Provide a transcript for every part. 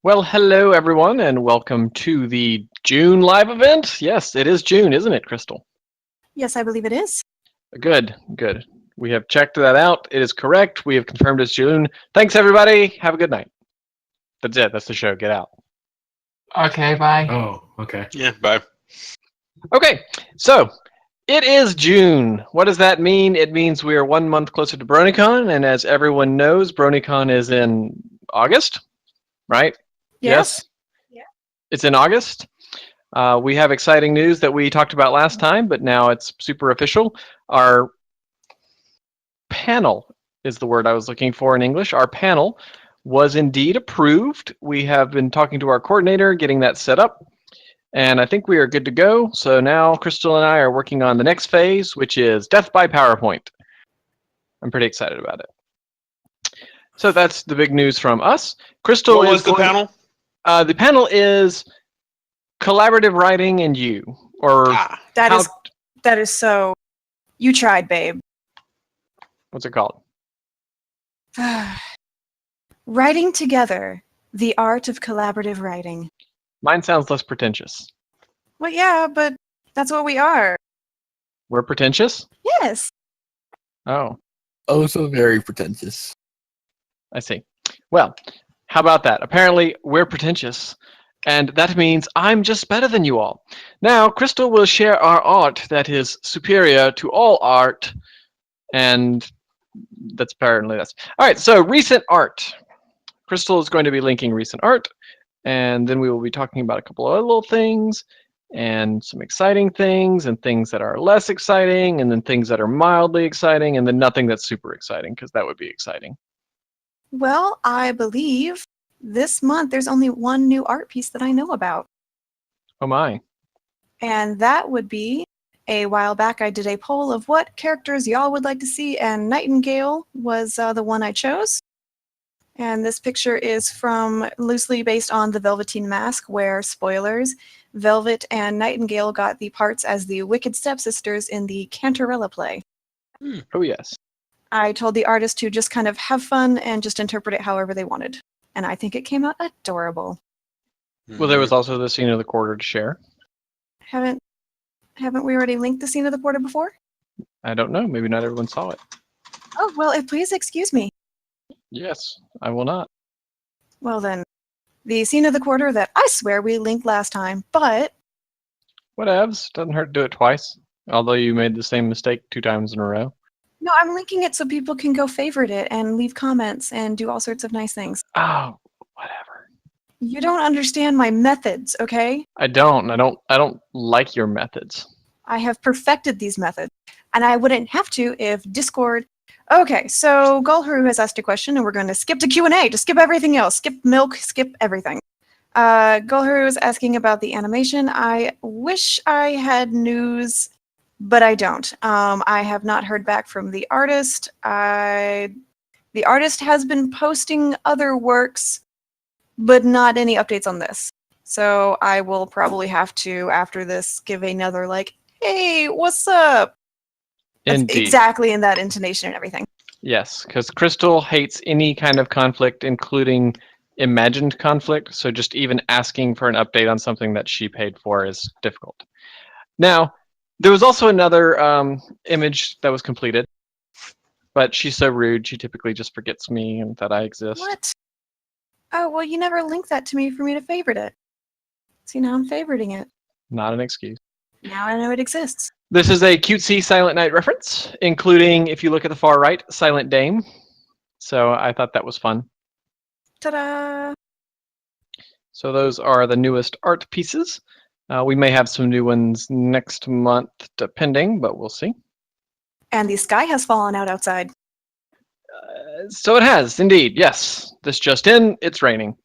Well, hello everyone, and welcome to the June live event. Yes, it is June, isn't it, Crystal? Yes, I believe it is. Good, good. We have checked that out. It is correct. We have confirmed it's June. Thanks, everybody. Have a good night. That's it. That's the show. Get out. Okay, bye. Oh, okay. Yeah, bye. Okay, so it is June. What does that mean? It means we are 1 month closer to BronyCon, and as everyone knows, BronyCon is in August, right? Yes. It's in August. We have exciting news that we talked about last time, but now it's super official. Our panel is the word I was looking for in English. Our panel was indeed approved. We have been talking to our coordinator, getting that set up, and I think we are good to go. So now Crystal and I are working on the next phase, which is Death by PowerPoint. I'm pretty excited about it. So that's the big news from us. Crystal What is was the going- panel? The panel is collaborative writing and you, or That how- is that is so. You tried, babe. what's it called? Writing together, the art of collaborative writing. Mine sounds less pretentious. Well, yeah, but that's what we are. We're pretentious? Yes. Oh, Also very pretentious. I see. Well, how about that? Apparently, we're pretentious, and that means I'm just better than you all. Now, Crystal will share our art that is superior to all art, and that's apparently that's. All right, so recent art. Crystal is going to be linking recent art, and then we will be talking about a couple of other little things, and some exciting things, and things that are less exciting, and then things that are mildly exciting, and then nothing that's super exciting, because that would be exciting. Well, I believe this month there's only one new art piece that I know about, Oh my. and that would be a while back I did a poll of what characters y'all would like to see, and Nightingale was the one I chose. And this picture is from loosely based on the Velveteen Mask, where, spoilers, Velvet and Nightingale got the parts as the Wicked Stepsisters in the Cantarella play. Oh yes. I told the artist to just kind of have fun and just interpret it however they wanted. And I think it came out adorable. Well, there was also the scene of the quarter to share. Haven't we already linked the scene of the quarter before? I don't know. Maybe not everyone saw it. Oh, well, please excuse me. Yes, I will not. Well then, the scene of the quarter that I swear we linked last time, but Whatevs. Doesn't hurt to do it twice. Although you made the same mistake 2 times in a row. no, I'm linking it so people can go favorite it and leave comments and do all sorts of nice things. Oh, whatever. You don't understand my methods, okay? I don't. I don't like your methods. I have perfected these methods, and I wouldn't have to if Discord. Okay, so Gulharu has asked a question, and we're going to skip to Q&A. Just skip everything else. Skip milk. Skip everything. Gulharu is asking about the animation. I wish I had news, but I don't. I have not heard back from the artist. The artist has been posting other works, but not any updates on this. So I will probably have to, after this, give another like, hey, what's up? That's Indeed. exactly in that intonation and everything. Yes, because Crystal hates any kind of conflict, including imagined conflict. So just even asking for an update on something that she paid for is difficult. Now, there was also another image that was completed, but she's so rude. She typically just forgets me and that I exist. What? Oh, well, you never linked that to me for me to favorite it. See, now I'm favoriting it. Not an excuse. Now I know it exists. This is a cutesy Silent Night reference, including, if you look at the far right, Silent Dame. So I thought that was fun. Ta-da! So those are the newest art pieces. We may have some new ones next month, depending, but we'll see. And the sky has fallen out outside. So it has, indeed, yes. This just in, it's raining.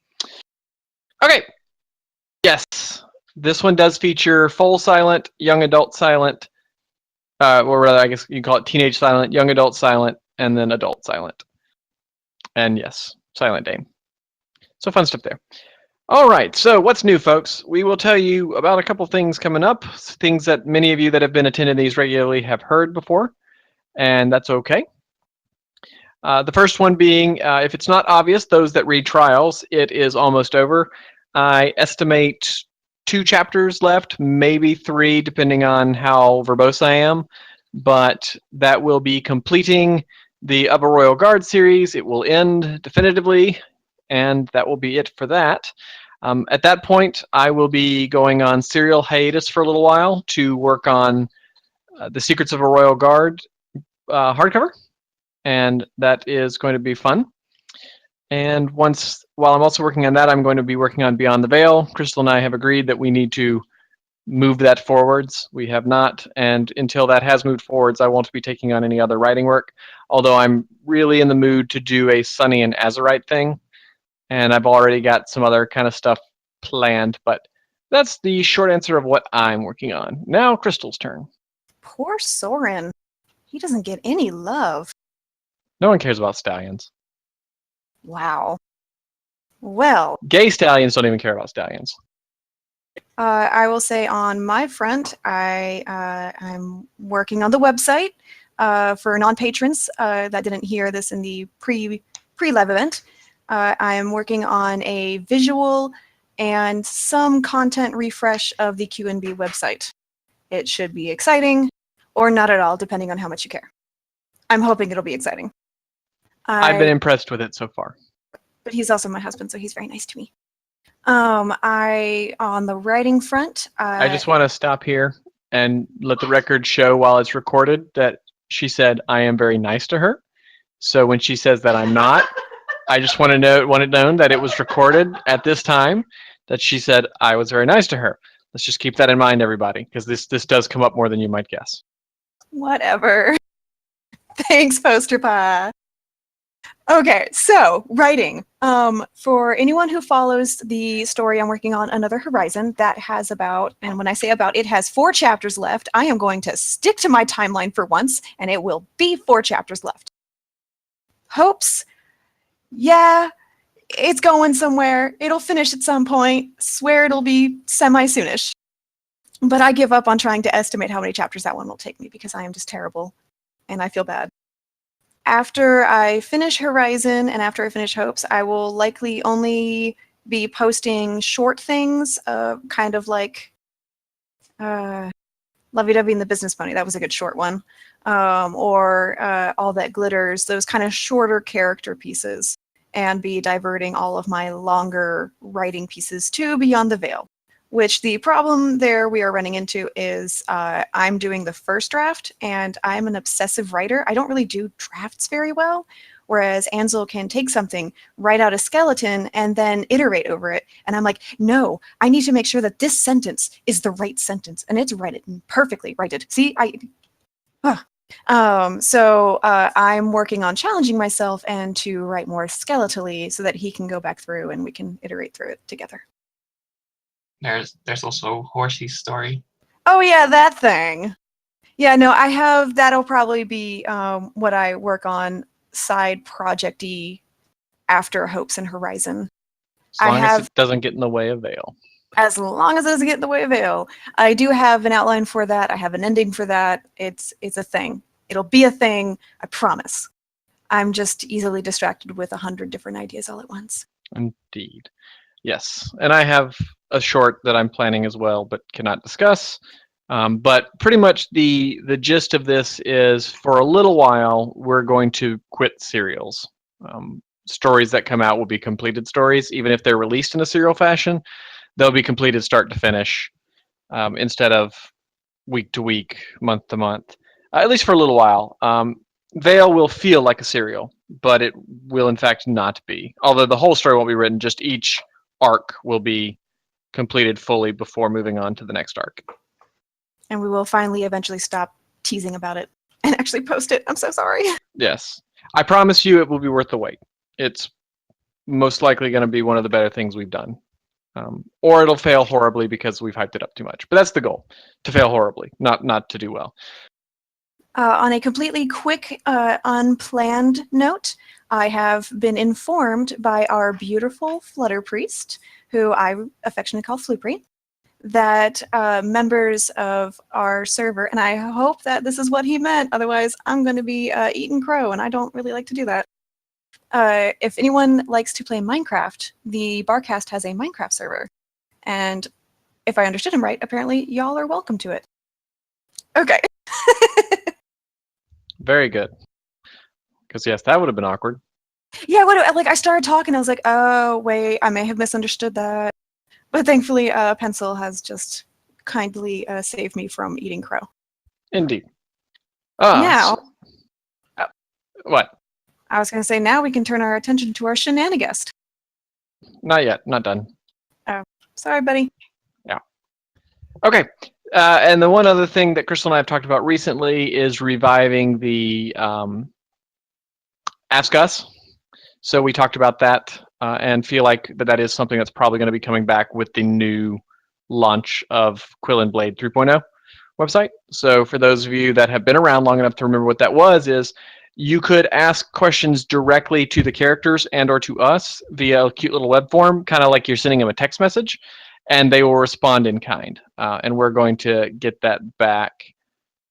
Okay. Yes, this one does feature full silent, young adult silent, or rather, I guess you call it teenage silent, young adult silent, and then adult silent. And yes, Silent Dame. So fun stuff there. All right, so what's new, folks? We will tell you about a couple things coming up, things that many of you that have been attending these regularly have heard before, and that's okay. The first one being, if it's not obvious, those that read trials, it is almost over. I estimate 2 chapters left, maybe 3, depending on how verbose I am. But that will be completing the Upper Royal Guard series. It will end definitively, and that will be it for that. At that point, I will be going on serial hiatus for a little while to work on The Secrets of a Royal Guard hardcover, and that is going to be fun. And while I'm also working on that, I'm going to be working on Beyond the Veil. Crystal and I have agreed that we need to move that forwards. We have not, and until that has moved forwards, I won't be taking on any other writing work, although I'm really in the mood to do a Sunny and Azurite thing, and I've already got some other kind of stuff planned, but that's the short answer of what I'm working on. Now Crystal's turn. Poor Soren. He doesn't get any love. No one cares about stallions. Wow. Well, Gay stallions don't even care about stallions. I will say on my front, I'm working on the website for non-patrons that didn't hear this in the pre-live event. I'm working on a visual and some content refresh of the QNB website. It should be exciting, or not at all, depending on how much you care. I'm hoping it'll be exciting. I've been impressed with it so far. But he's also my husband, so he's very nice to me. On the writing front, I just want to stop here and let the record show while it's recorded that she said I am very nice to her. So when she says that I'm not, I just want it known that it was recorded at this time that she said I was very nice to her. Let's just keep that in mind, everybody, because this does come up more than you might guess. Whatever. Thanks, Poster Pie. Okay, so writing. For anyone who follows the story I'm working on, Another Horizon, that has about, and when I say about, it has 4 chapters left. I am going to stick to my timeline for once, and it will be 4 chapters left. Hopes, yeah, it's going somewhere. It'll finish at some point. Swear it'll be semi-soonish. But I give up on trying to estimate how many chapters that one will take me because I am just terrible, and I feel bad. After I finish Horizon and after I finish Hopes, I will likely only be posting short things, kind of like Lovey-Dovey and the Business Pony. That was a good short one. Or All That Glitters, those kind of shorter character pieces, and be diverting all of my longer writing pieces to Beyond the Veil. Which the problem there we are running into is I'm doing the first draft, and I'm an obsessive writer. I don't really do drafts very well, whereas Ansel can take something, write out a skeleton, and then iterate over it. And I'm like, no, I need to make sure that this sentence is the right sentence, and it's written perfectly. See, so I'm working on challenging myself and to write more skeletally so that he can go back through and we can iterate through it together. There's also Horsey's story. Oh yeah, that thing. Yeah, no, I have, that'll probably be what I work on side project-y after Hopes and Horizon. As long as it doesn't get in the way of Veil. As long as it doesn't get in the way of Veil. I do have an outline for that. I have an ending for that. It's a thing. It'll be a thing, I promise. I'm just easily distracted with 100 different ideas all at once. Indeed. Yes, and I have a short that I'm planning as well, but cannot discuss. But pretty much the gist of this is, for a little while, we're going to quit serials. Stories that come out will be completed stories, even if they're released in a serial fashion. They'll be completed start to finish, instead of week to week, month to month, at least for a little while. Veil will feel like a serial, but it will in fact not be. Although the whole story won't be written, just each arc will be completed fully before moving on to the next arc. And we will finally eventually stop teasing about it and actually post it. I'm so sorry. Yes. I promise you it will be worth the wait. It's most likely going to be one of the better things we've done. Or it'll fail horribly because we've hyped it up too much. But that's the goal, to fail horribly, not to do well. On a completely quick, unplanned note, I have been informed by our beautiful Flutter Priest, who I affectionately call Floopry, that members of our server, and I hope that this is what he meant, otherwise I'm going to be eating crow, and I don't really like to do that. if anyone likes to play Minecraft, the Barcast has a Minecraft server. And if I understood him right, apparently y'all are welcome to it. Okay. Very good. Because yes, that would have been awkward. Yeah, like I started talking, I was like, oh, wait, I may have misunderstood that. But thankfully, Pencil has just kindly saved me from eating crow. Indeed. Now, What? I was going to say, now we can turn our attention to our shenanigans. Not yet. Not done. Sorry, buddy. Okay. And the one other thing that Crystal and I have talked about recently is reviving the Ask Us. So we talked about that and feel like that is something that's probably going to be coming back with the new launch of Quill and Blade 3.0 website. So for those of you that have been around long enough to remember what that was, is you could ask questions directly to the characters and or to us via a cute little web form, kind of like you're sending them a text message, and they will respond in kind. And we're going to get that back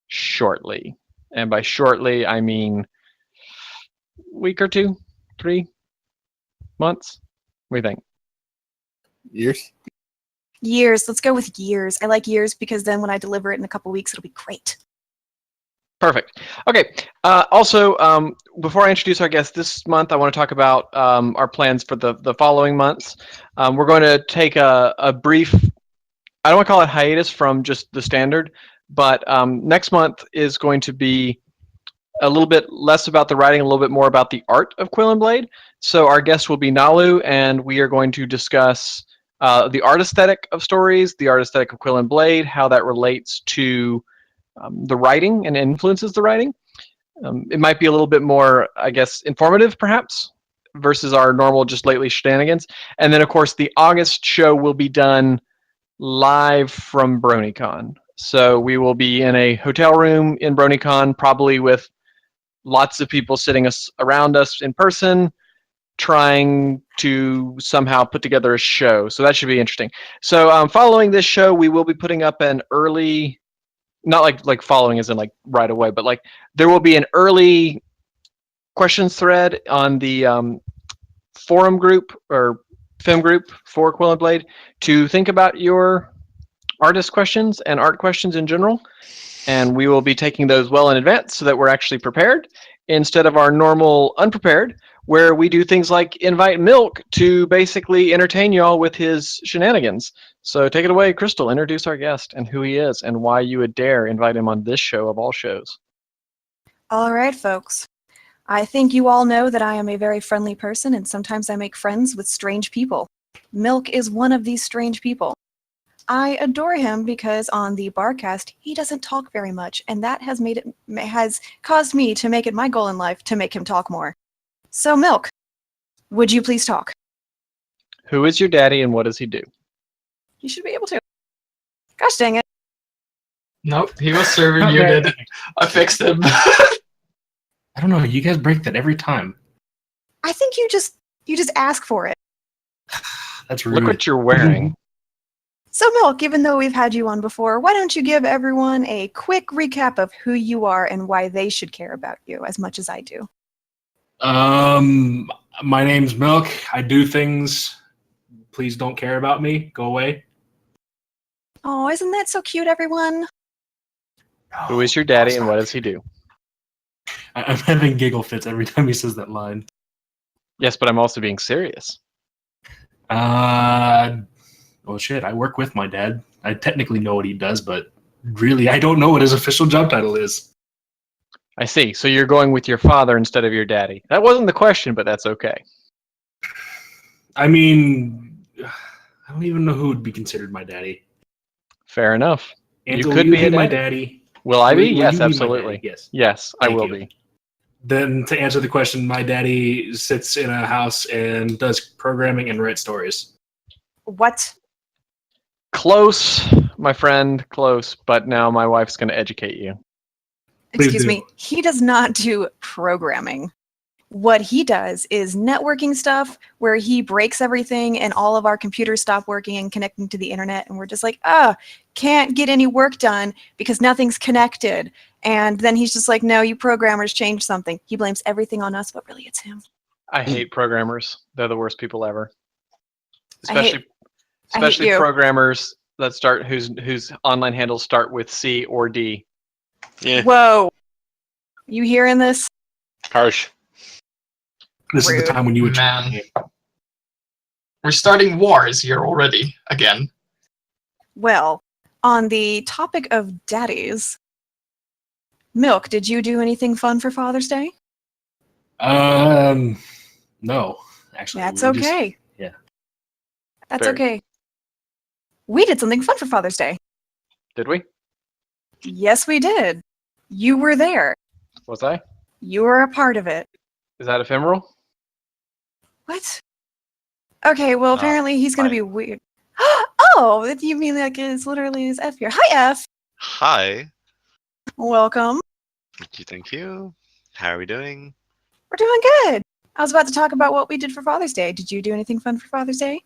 shortly. And by shortly, I mean week or 2, 3 months. What do you think? Years? Years. Let's go with years. I like years because then when I deliver it in a couple weeks, it'll be great. Perfect. Okay. Also, before I introduce our guest this month, I want to talk about our plans for the following months. We're going to take a brief, I don't want to call it hiatus from just the standard, but next month is going to be a little bit less about the writing, a little bit more about the art of Quill and Blade. So our guest will be Nalu, and we are going to discuss the art aesthetic of stories, the art aesthetic of Quill and Blade, how that relates to the writing and influences the writing. It might be a little bit more, I guess, informative perhaps versus our normal just lately shenanigans. And then of course the August show will be done live from BronyCon. So we will be in a hotel room in BronyCon, probably with lots of people sitting around us in person, trying to somehow put together a show. So that should be interesting. So following this show, we will be putting up an early, not like following as in like right away, but like there will be an early questions thread on the forum group or film group for Quill and Blade to think about your artist questions and art questions in general. And we will be taking those well in advance so that we're actually prepared instead of our normal unprepared, where we do things like invite Milk to basically entertain y'all with his shenanigans. So take it away, Crystal. Introduce our guest and who he is and why you would dare invite him on this show of all shows. All right, folks. I think you all know that I am a very friendly person, and sometimes I make friends with strange people. Milk is one of these strange people. I adore him because on the Barcast, he doesn't talk very much, and that has caused me to make it my goal in life to make him talk more. So, Milk, would you please talk? Who is your daddy and what does he do? You should be able to. Gosh dang it. Nope, he was serving muted. I fixed him. I don't know. You guys break that every time. I think you just ask for it. That's rude. Look what you're wearing. So, Milk, even though we've had you on before, why don't you give everyone a quick recap of who you are and why they should care about you as much as I do? My name's Milk. I do things. Please don't care about me. Go away. Oh, isn't that so cute, everyone? Who is your daddy and what does he do? I'm having giggle fits every time he says that line. Yes, but I'm also being serious. Well, shit, I work with my dad. I technically know what he does, but really, I don't know what his official job title is. I see. So you're going with your father instead of your daddy. That wasn't the question, but that's okay. I mean, I don't even know who would be considered my daddy. Fair enough. Angela, you could will be you a my daddy. daddy? Will I be? Will Yes, you be my absolutely. daddy? Yes. Yes, I Thank will you. be. Then to answer the question, my daddy sits in a house and does programming and writes stories. What? Close, my friend, close. But now my wife's going to educate you. Please Excuse do. me. He does not do programming. What he does is networking stuff where he breaks everything and all of our computers stop working and connecting to the internet. And we're just like, can't get any work done because nothing's connected. And then he's just like, no, you programmers changed something. He blames everything on us, but really it's him. I hate programmers. They're the worst people ever. I hate- Especially you. programmers that start whose online handles start with C or D. Yeah, Whoa. You hearing this? harsh. This is Rude. the time when you would. Man. We're starting wars here already, again. Well, on the topic of daddies, Milk, did you do anything fun for Father's Day? No, actually. That's we just- okay. yeah. That's Fair. okay. We did something fun for Father's Day. Did we? Yes, we did. You were there. Was I? You were a part of it. Is that ephemeral? What? Okay, well, apparently he's going to fine. be weird. Oh, you mean like it's literally his F here. Hi, F. Hi. Welcome. Thank you. How are we doing? We're doing good. I was about to talk about what we did for Father's Day. Did you do anything fun for Father's Day?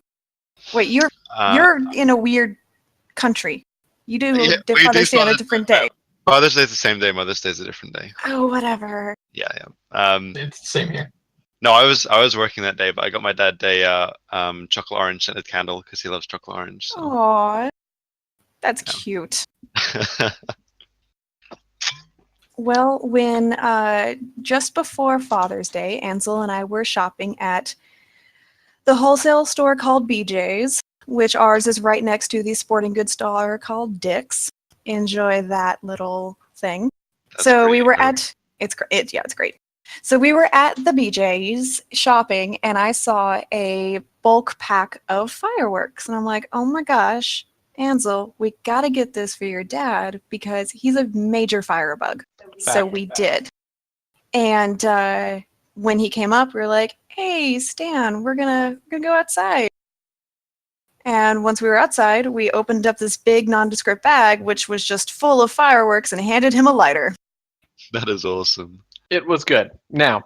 Wait, you're in a weird country. You do Yeah, we do Father's Day on a Father's different Day. day. Father's Day is the same day. Mother's Day is a different day. Oh, whatever. Yeah. It's the same here. No, I was working that day, but I got my dad a chocolate orange scented candle because he loves chocolate orange. So. Aw, that's Yeah. cute. Well, when just before Father's Day, Ansel and I were shopping at the wholesale store called BJ's, which ours is right next to the sporting goods store called Dick's. Enjoy that little thing. That's So we pretty were cool. at it's great. So we were at the BJ's shopping, and I saw a bulk pack of fireworks, and I'm like, oh my gosh, Ansel, we gotta get this for your dad because he's a major firebug. So we did. And when he came up, we were like, hey, Stan, we're gonna go outside. And once we were outside, we opened up this big nondescript bag, which was just full of fireworks, and handed him a lighter. That is awesome. It was good. Now,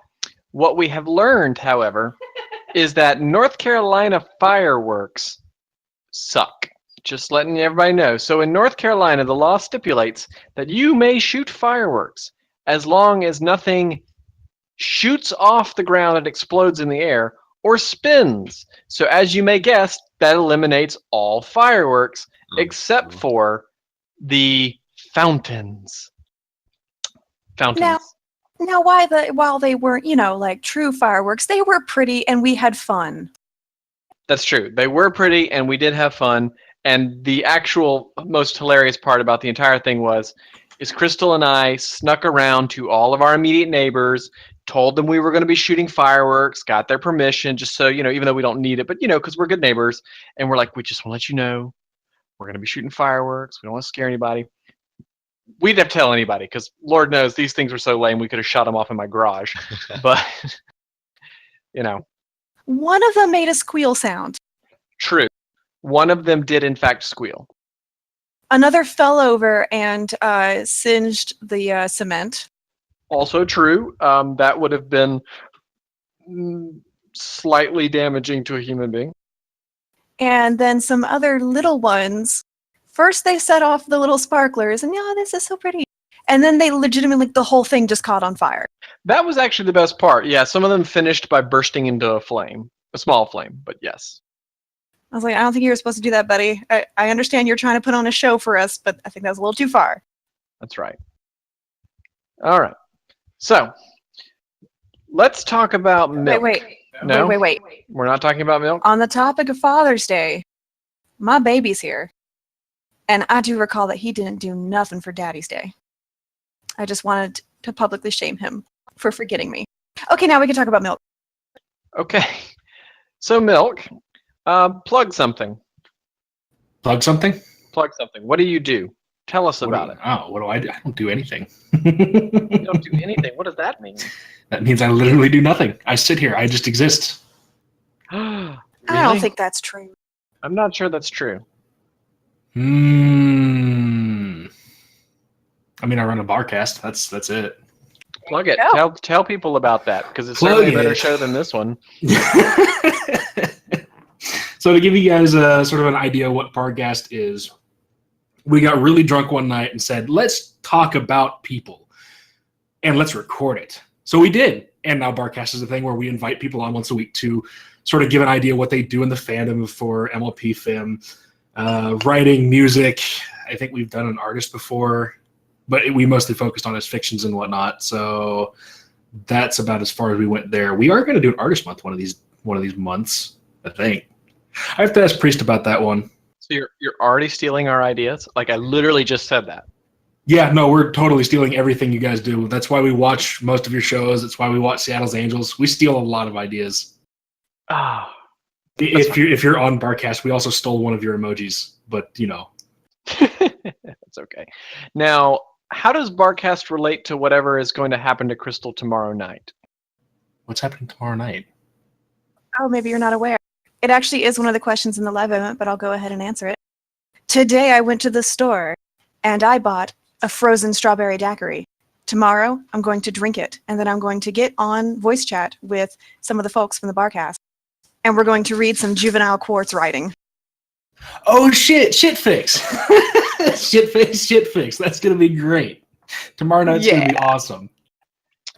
what we have learned, however, is that North Carolina fireworks suck. Just letting everybody know. So in North Carolina, the law stipulates that you may shoot fireworks as long as nothing shoots off the ground and explodes in the air or spins. So as you may guess, that eliminates all fireworks except for the fountains. Fountains. Now, while they weren't, like true fireworks, they were pretty, and we had fun. That's true. They were pretty, and we did have fun. And the actual most hilarious part about the entire thing is Crystal and I snuck around to all of our immediate neighbors, told them we were going to be shooting fireworks, got their permission, just so, even though we don't need it, but, because we're good neighbors. And we're like, we just want to let you know, we're going to be shooting fireworks. We don't want to scare anybody. We didn't have to tell anybody because Lord knows these things were so lame we could have shot them off in my garage. But, One of them made a squeal sound. true. One of them did, in fact, squeal. Another fell over and singed the cement. Also true. That would have been slightly damaging to a human being. And then some other little ones. First, they set off the little sparklers, and this is so pretty. And then they legitimately, the whole thing just caught on fire. That was actually the best part. Yeah, some of them finished by bursting into a flame. A small flame, but yes. I was like, I don't think you were supposed to do that, buddy. I understand you're trying to put on a show for us, but I think that was a little too far. That's right. All right. So, let's talk about milk. Wait. No? Wait. We're not talking about milk? On the topic of Father's Day, my baby's here. And I do recall that he didn't do nothing for Daddy's Day. I just wanted to publicly shame him for forgetting me. Okay, now we can talk about milk. Okay. So, milk, plug something. Plug something? Plug something. What do you do? Tell us about it. Oh, what do I do? I don't do anything. You don't do anything. What does that mean? That means I literally do nothing. I sit here. I just exist. I don't Really? think that's true. I'm not sure that's true. I mean, I run a barcast. That's it. Plug it. go. Tell people about that because it's Plug certainly a better it. show than this one. So to give you guys a sort of an idea what Parcast is, we got really drunk one night and said, let's talk about people and let's record it. So we did. and now Barcast is a thing where we invite people on once a week to sort of give an idea what they do in the fandom for MLP Fim, writing, music. I think we've done an artist before, but we mostly focused on his fictions and whatnot. So that's about as far as we went there. We are going to do an artist month one of these months, I think. I have to ask Priest about that one. So you're already stealing our ideas? Like I literally just said that. Yeah, no, we're totally stealing everything you guys do. That's why we watch most of your shows. That's why we watch Seattle's Angels. We steal a lot of ideas. Ah, If you're on Barcast, we also stole one of your emojis, but you know. that's okay. Now, how does Barcast relate to whatever is going to happen to Crystal tomorrow night? What's happening tomorrow night? Oh, maybe you're not aware. It actually is one of the questions in the live event, but I'll go ahead and answer it. Today I went to the store and I bought a frozen strawberry daiquiri. Tomorrow I'm going to drink it, and then I'm going to get on voice chat with some of the folks from the Barcast, and we're going to read some Juvenile Quartz writing. Oh shit! Shit fix. Shit fix. That's gonna be great. Tomorrow night's gonna be awesome.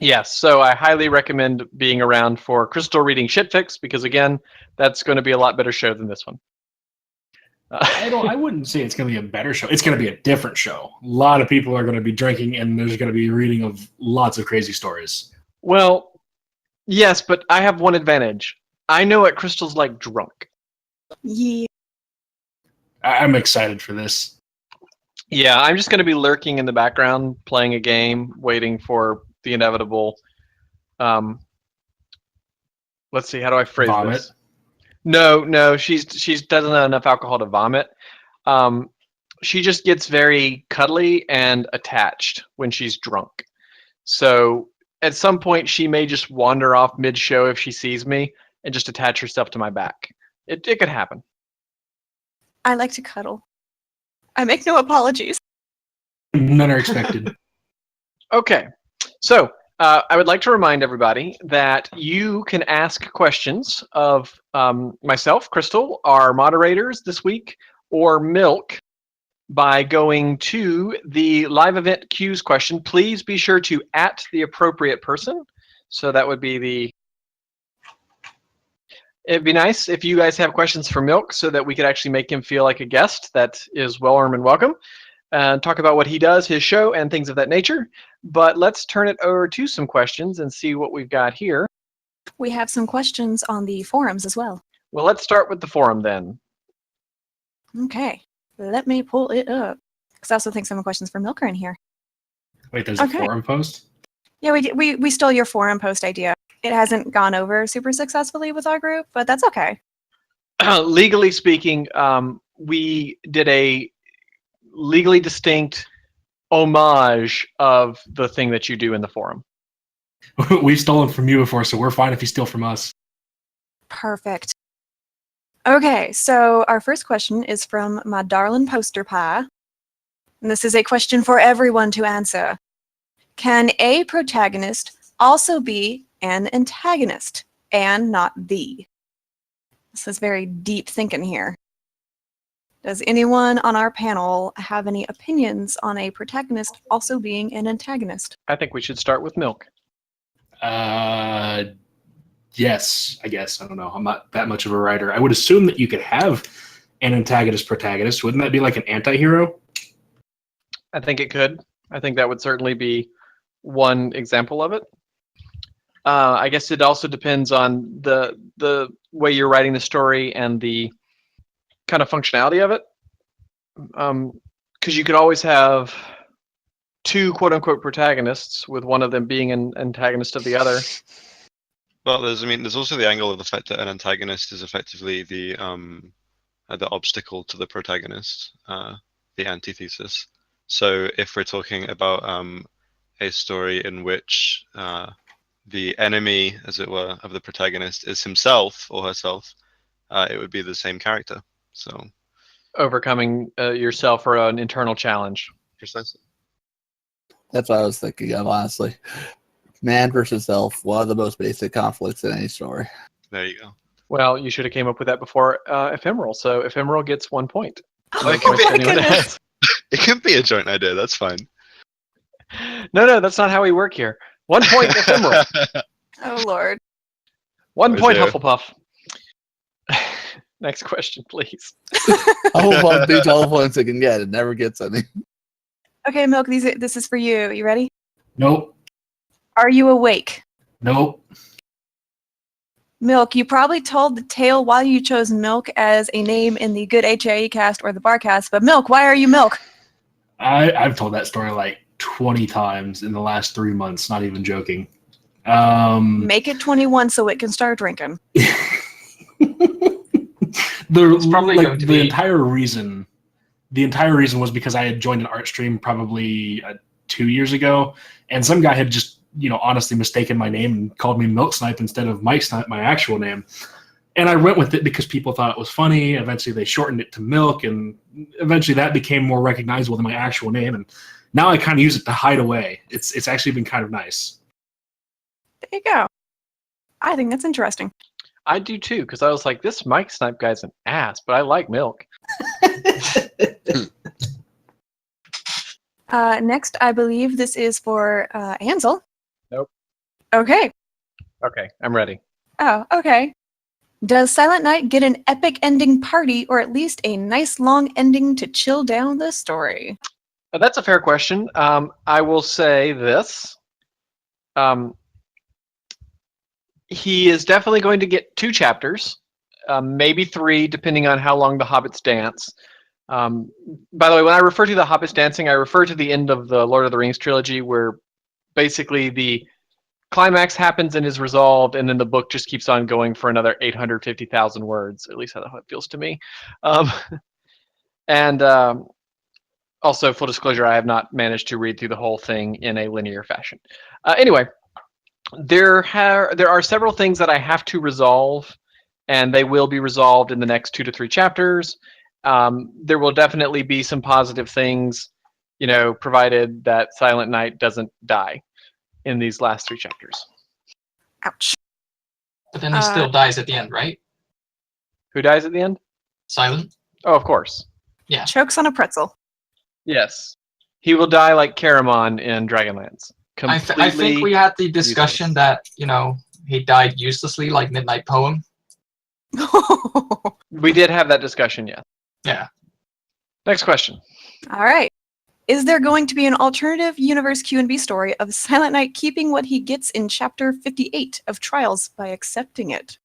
Yes, so I highly recommend being around for Crystal reading Shitfix, because again, that's going to be a lot better show than this one. I wouldn't say it's going to be a better show. It's going to be a different show. A lot of people are going to be drinking, and there's going to be reading of lots of crazy stories. Well, yes, but I have one advantage. I know what Crystal's like drunk. Yeah. I'm excited for this. Yeah, I'm just going to be lurking in the background, playing a game, waiting for the inevitable. Let's see, how do I phrase Vomit. this? No, she doesn't have enough alcohol to vomit. She just gets very cuddly and attached when she's drunk. So at some point, she may just wander off mid-show if she sees me and just attach herself to my back. It could happen. I like to cuddle. I make no apologies. None are expected. Okay, so I would like to remind everybody that you can ask questions of myself, Crystal, our moderators this week, or Milk, by going to the live event queues question. Please be sure to @ the appropriate person. So that would be it'd be nice if you guys have questions for Milk so that we could actually make him feel like a guest that is well-earned and welcome, and talk about what he does, his show, and things of that nature. But let's turn it over to some questions and see what we've got here. We have some questions on the forums as well. Well, let's start with the forum then. Okay, let me pull it up. Because I also think some questions for Milk are in here. Wait, there's Okay. a forum post? Yeah, we stole your forum post idea. It hasn't gone over super successfully with our group, but that's okay. Legally speaking, we did a legally distinct homage of the thing that you do in the forum. We've stolen from you before, so we're fine if you steal from us. Perfect. Okay, so our first question is from my darling Poster Pie. And this is a question for everyone to answer. Can a protagonist also be an antagonist and not the? This is very deep thinking here. Does anyone on our panel have any opinions on a protagonist also being an antagonist? I think we should start with Milk. Yes, I guess. I don't know. I'm not that much of a writer. I would assume that you could have an antagonist protagonist. Wouldn't that be like an anti-hero? I think it could. I think that would certainly be one example of it. I guess it also depends on the way you're writing the story and the kind of functionality of it. Because you could always have two quote-unquote protagonists, with one of them being an antagonist of the other. Well, there's also the angle of the fact that an antagonist is effectively the obstacle to the protagonist, the antithesis. So if we're talking about a story in which the enemy, as it were, of the protagonist is himself or herself, it would be the same character. So Overcoming yourself or an internal challenge. precisely. That's what I was thinking of, honestly. Man versus elf, one of the most basic conflicts in any story. There you go. Well, you should have came up with that before Ephemeral, so Ephemeral gets 1 point. Oh, it could be- my Anyone goodness. else? It can be a joint idea. That's fine. No, that's not how we work here. 1 point Ephemeral. Oh Lord. 1 point, 0. Hufflepuff. Next question, please. Hufflepuff beats all the points it can get. It never gets any. Okay, Milk, this is for you. You ready? Nope. Are you awake? Nope. Milk, you probably told the tale why you chose Milk as a name in the Good HAE cast or the Barcast, but Milk, why are you Milk? I've told that story like 20 times in the last 3 months, not even joking. Make it 21 so it can start drinking. It's probably going to the be- entire reason was because I had joined an art stream probably 2 years ago, and some guy had just honestly mistaken my name and called me Milk Snipe instead of Mike Snipe, my actual name. And I went with it because people thought it was funny. Eventually they shortened it to Milk, and eventually that became more recognizable than my actual name, and now I kind of use it to hide away. It's actually been kind of nice. There you go. I think that's interesting. I do too, because I was like, this Mike Snipe guy's an ass, but I like Milk. Next, I believe this is for Ansel. Nope. Okay. Okay, I'm ready. Oh, okay. Does Silent Night get an epic ending party, or at least a nice long ending to chill down the story? That's a fair question. I will say this. He is definitely going to get 2 chapters, maybe 3, depending on how long the Hobbits dance. By the way, when I refer to the Hobbits dancing, I refer to the end of the Lord of the Rings trilogy, where basically the climax happens and is resolved, and then the book just keeps on going for another 850,000 words. At least that's how it feels to me. And also, full disclosure, I have not managed to read through the whole thing in a linear fashion. Anyway, there are several things that I have to resolve, and they will be resolved in the next 2 to 3 chapters. There will definitely be some positive things, provided that Silent Night doesn't die in these last 3 chapters. Ouch. But then he still dies at the end, right? Who dies at the end? Silent? Oh, of course. Chokes on a pretzel. Yes. He will die like Caramon in Dragonlance. I think we had the discussion useless. that, he died uselessly, like Midnight Poem. We did have that discussion, yes. Yeah. Next question. All right. Is there going to be an alternative universe Q&B story of Silent Night keeping what he gets in Chapter 58 of Trials by accepting it?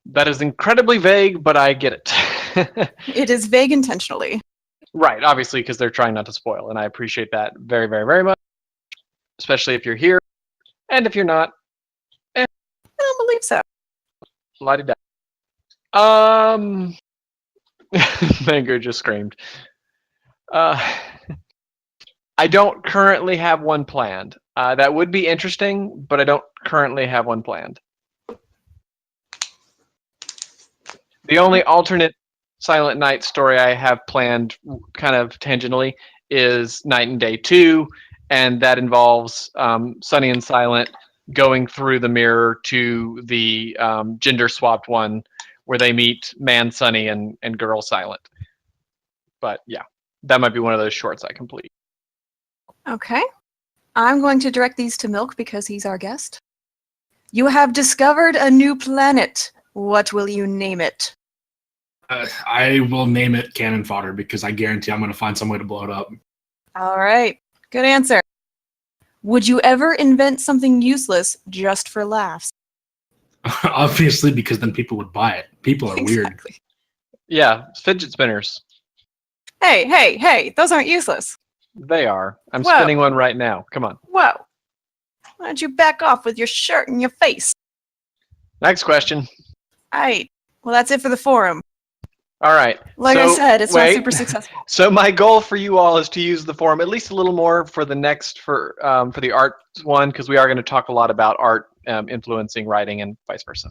That is incredibly vague, but I get it. It is vague intentionally. Right, obviously, because they're trying not to spoil, and I appreciate that very, very, very much. Especially if you're here, and if you're not, I don't believe so. la-di-da. Mango just screamed. I don't currently have one planned. That would be interesting, but I don't currently have one planned. The only alternate Silent Night story I have planned, kind of tangentially, is Night and Day 2, and that involves Sunny and Silent going through the mirror to the gender-swapped one, where they meet man Sunny and girl Silent. But yeah, that might be one of those shorts I complete. Okay. I'm going to direct these to Milk because he's our guest. You have discovered a new planet. What will you name it? I will name it Cannon Fodder because I guarantee I'm going to find some way to blow it up. All right. Good answer. Would you ever invent something useless just for laughs? Obviously, because then people would buy it. People are weird. Exactly. Yeah, fidget spinners. Hey, those aren't useless. They are. I'm Whoa. spinning one right now. Come on. Whoa. Why don't you back off with your shirt in your face? Next question. All right. Well, that's it for the forum. All right. Like I So, said, it's not wait. super successful. So my goal for you all is to use the forum at least a little more for the next for the art one, because we are going to talk a lot about art influencing writing and vice versa,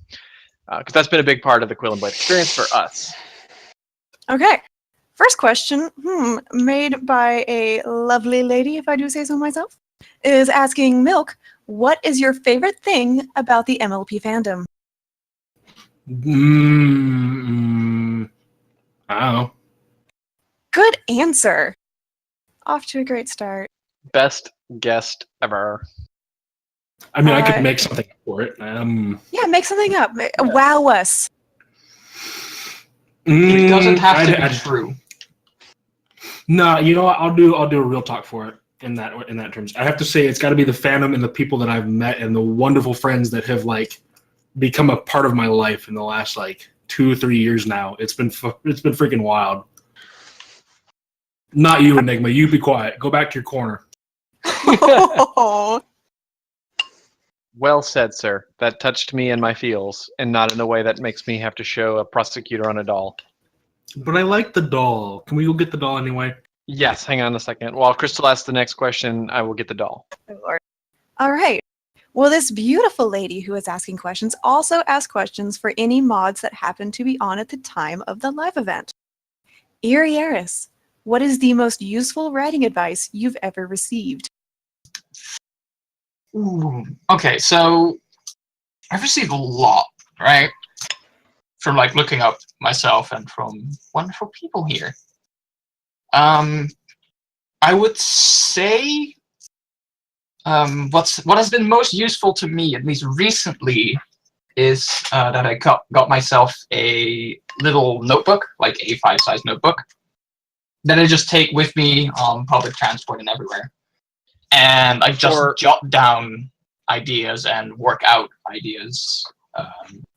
because that's been a big part of the Quill and Blade experience for us. Okay. First question, made by a lovely lady, if I do say so myself, is asking Milk, what is your favorite thing about the MLP fandom? I don't know. Good answer. Off to a great start. Best guest ever. I mean, I could make something up for it. Yeah, make something up. Wow us. It doesn't have to be I'd- true. No, you know what? I'll do a real talk for it in that terms. I have to say it's got to be the fandom and the people that I've met and the wonderful friends that have like become a part of my life in the last like 2 or 3 years now. It's been freaking wild. Not you, Enigma. You be quiet. Go back to your corner. Well said, sir. That touched me and my feels, and not in a way that makes me have to show a prosecutor on a doll. But I like the doll. Can we go get the doll anyway? Yes, hang on a second. While Crystal asks the next question, I will get the doll. All right. Well, this beautiful lady who is asking questions also asked questions for any mods that happen to be on at the time of the live event. Erie Eris, what is the most useful writing advice you've ever received? Ooh. Okay, so I've received a lot, right? From like looking up myself and from wonderful people here. I would say what has been most useful to me, at least recently, is that I got myself a little notebook, like A5 size notebook, that I just take with me on public transport and everywhere. And I just jot down ideas and work out ideas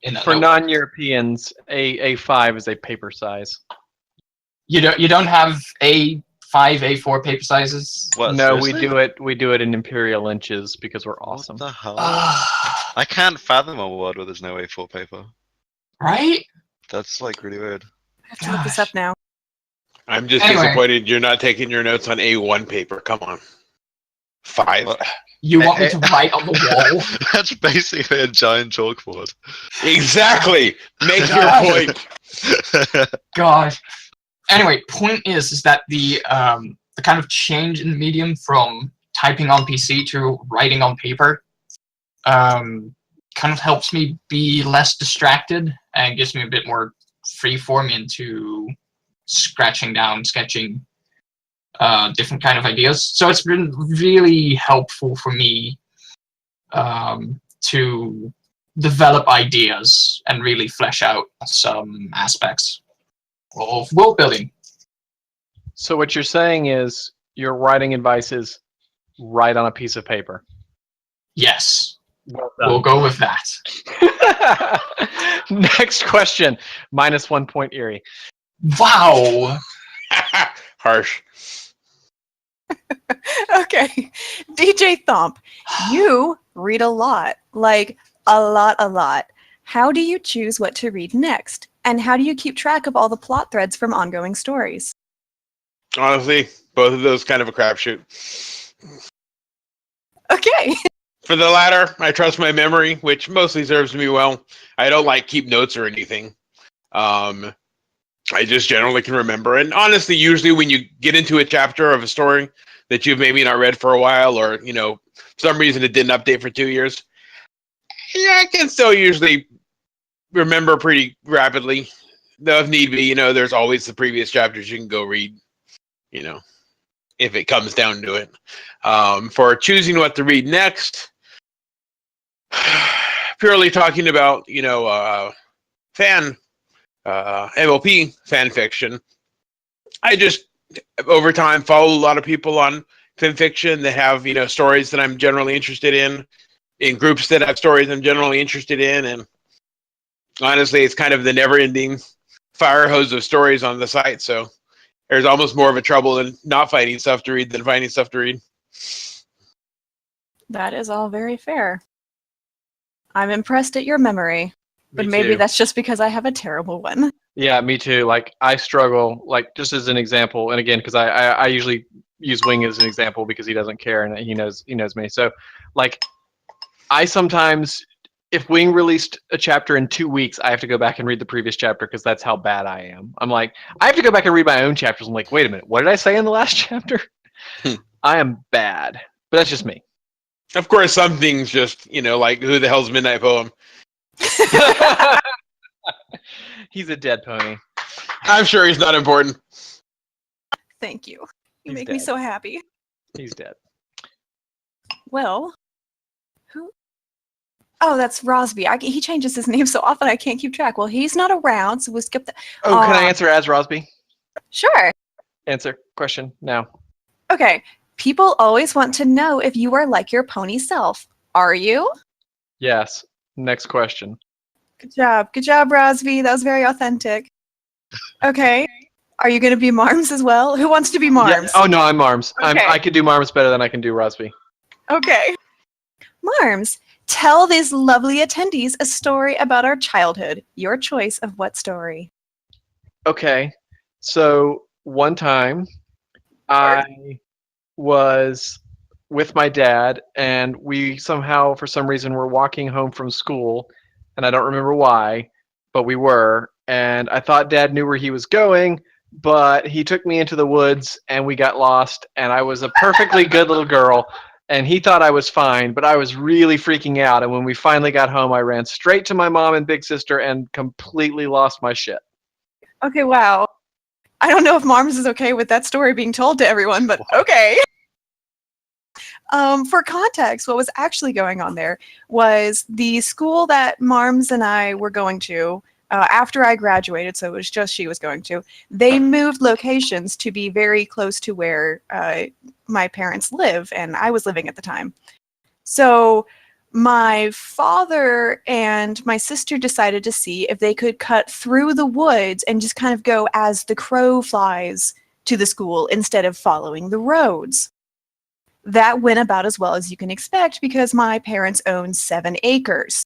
in that For notebook. non-Europeans, A5 is a paper size. You don't have A5, A4 paper sizes? What, No, seriously? we do it in imperial inches because we're awesome. What the hell? I can't fathom a world where there's no A4 paper. Right? That's like really weird. I have to look this up now. I'm just Anyway. disappointed you're not taking your notes on A1 paper. Come on. 5. What? You want me to write on the wall? That's basically a giant chalkboard. Exactly. Make your point. Gosh. Anyway, point is that the kind of change in the medium from typing on PC to writing on paper kind of helps me be less distracted and gives me a bit more free form into sketching different kind of ideas. So it's been really helpful for me to develop ideas and really flesh out some aspects of world building. So what you're saying is your writing advice is write on a piece of paper. Yes, Well we'll go with that. Next question. -1 point, Erie. Wow. Harsh. Okay. DJ Thump, you read a lot. Like, a lot. How do you choose what to read next? And how do you keep track of all the plot threads from ongoing stories? Honestly, both of those kind of a crapshoot. Okay. For the latter, I trust my memory, which mostly serves me well. I don't like keep notes or anything. I just generally can remember. And honestly, usually when you get into a chapter of a story that you've maybe not read for a while, or for some reason it didn't update for 2 years, yeah, I can still usually remember pretty rapidly. Though if need be, there's always the previous chapters you can go read, if it comes down to it. For choosing what to read next, purely talking about, MLP fan fiction, I just, over time, follow a lot of people on fan fiction that have, stories that I'm generally interested in groups that have stories I'm generally interested in, and honestly, it's kind of the never-ending fire hose of stories on the site, so there's almost more of a trouble in not finding stuff to read than finding stuff to read. That is all very fair. I'm impressed at your memory, but Me maybe too. that's just because I have a terrible one. Yeah, me too. Like, I struggle, like, just as an example, and again, because I usually use Wing as an example because he doesn't care and he knows me. So, like, I sometimes, if Wing released a chapter in 2 weeks, I have to go back and read the previous chapter because that's how bad I am. I'm like, I have to go back and read my own chapters. I'm like, wait a minute, what did I say in the last chapter? I am bad, but that's just me. Of course, some things just, like, who the hell's Midnight Poem? He's a dead pony. I'm sure he's not important. Thank you. You He's make me dead. so happy. He's dead. Well, Oh, that's Rosby. He changes his name so often I can't keep track. Well, he's not around, so we'll skip that. Oh, can I answer as Rosby? Sure. Answer question now. Okay. People always want to know if you are like your pony self. Are you? Yes. Next question. Good job. Good job, Rosby. That was very authentic. Okay. Are you going to be Marms as well? Who wants to be Marms? Yeah. Oh no, I'm Marms. Okay. I could do Marms better than I can do Rosby. Okay. Marms, tell these lovely attendees a story about our childhood. Your choice of what story. Okay. So one time I was with my dad and we somehow, for some reason, were walking home from school, and I don't remember why, but we were, and I thought Dad knew where he was going, but he took me into the woods and we got lost, and I was a perfectly good little girl, and he thought I was fine, but I was really freaking out, and when we finally got home, I ran straight to my mom and big sister and completely lost my shit. Okay, wow. I don't know if Marms is okay with that story being told to everyone, but okay. For context, what was actually going on there was the school that Marms and I were going to after I graduated, so it was just she was going to, they moved locations to be very close to where my parents live, and I was living at the time. So my father and my sister decided to see if they could cut through the woods and just kind of go as the crow flies to the school instead of following the roads. That went about as well as you can expect because my parents owned 7 acres.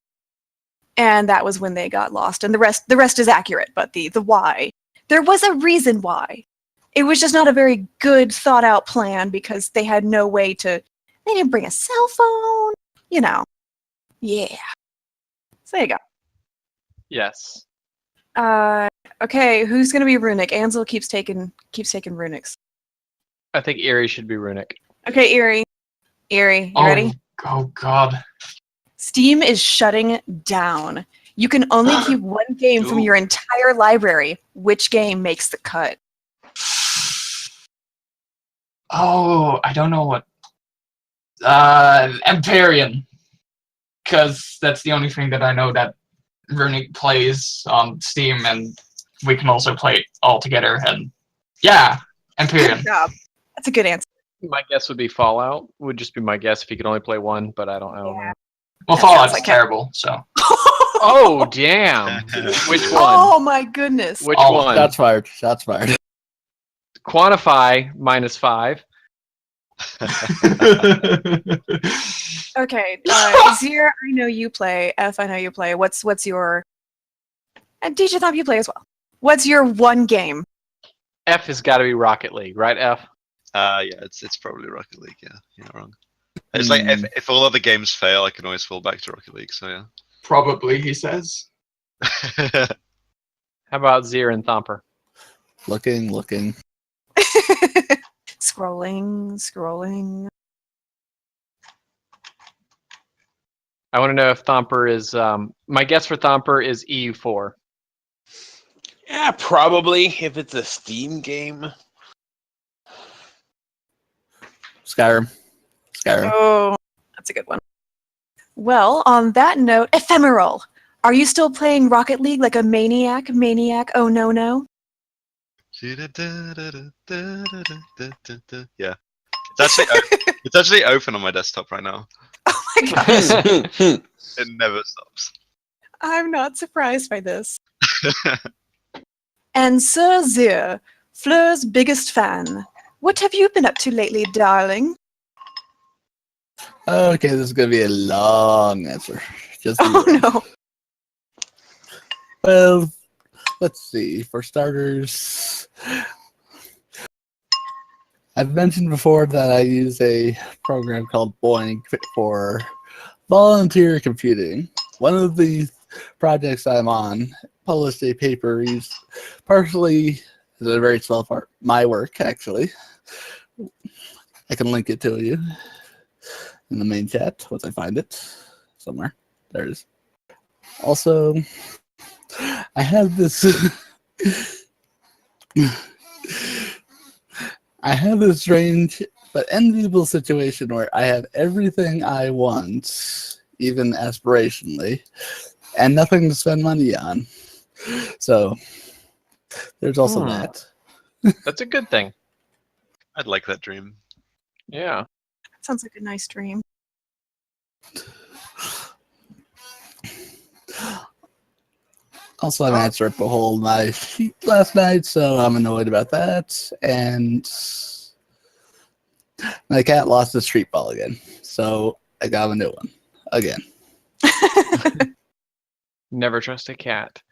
And that was when they got lost. And the rest is accurate, but the why. There was a reason why. It was just not a very good thought out plan because they had no way to, they didn't bring a cell phone, you know. Yeah. So there you go. Yes. Okay, who's gonna be Runic? Ansel keeps taking Runics. I think Erie should be Runic. Okay, Erie. Erie, you ready? Oh God. Steam is shutting down. You can only keep one game from your entire library. Which game makes the cut? Oh, I don't know what. Empyrean. Because that's the only thing that I know that Runic plays on Steam, and we can also play it all together. And yeah, Empyrean. Good job. That's a good answer. My guess would be Fallout. Would just be my guess if you could only play one, but I don't know. Yeah. Well, That Fallout's sounds like terrible, so. Oh damn! Which one? Oh my goodness. Which Oh, one? Shots fired. Shots fired. Quantify -5. Okay, Zir, I know you play. F, I know you play. What's your? And DJ Thump, you play as well. What's your one game? F has got to be Rocket League, right? F. Yeah, it's probably Rocket League. Yeah, you're not wrong. It's like if all other games fail, I can always fall back to Rocket League. So yeah. Probably, he says. How about Zir and Thumper? Looking. Scrolling. I want to know if Thumper is. My guess for Thumper is EU4. Yeah, probably if it's a Steam game. Skyrim. Oh, that's a good one. Well, on that note, Ephemeral. Are you still playing Rocket League like a maniac? Oh no. Yeah, it's actually open on my desktop right now. Oh my gosh. It never stops. I'm not surprised by this. And Sir Zir, Fleur's biggest fan. What have you been up to lately, darling? Okay, this is gonna be a long answer. Oh no. Well, let's see. For starters, I've mentioned before that I use a program called Boink for volunteer computing. One of the projects I'm on published a paper used partially as a very small part, my work actually. I can link it to you in the main chat once I find it somewhere. There it is. Also, I have this strange but enviable situation where I have everything I want even aspirationally, and nothing to spend money on. So there's also that. That's a good thing. I'd like that dream. Yeah. Sounds like a nice dream. Also, I managed to rip a hole in my sheet last night, so I'm annoyed about that. And my cat lost his treat ball again, so I got a new one again. Never trust a cat.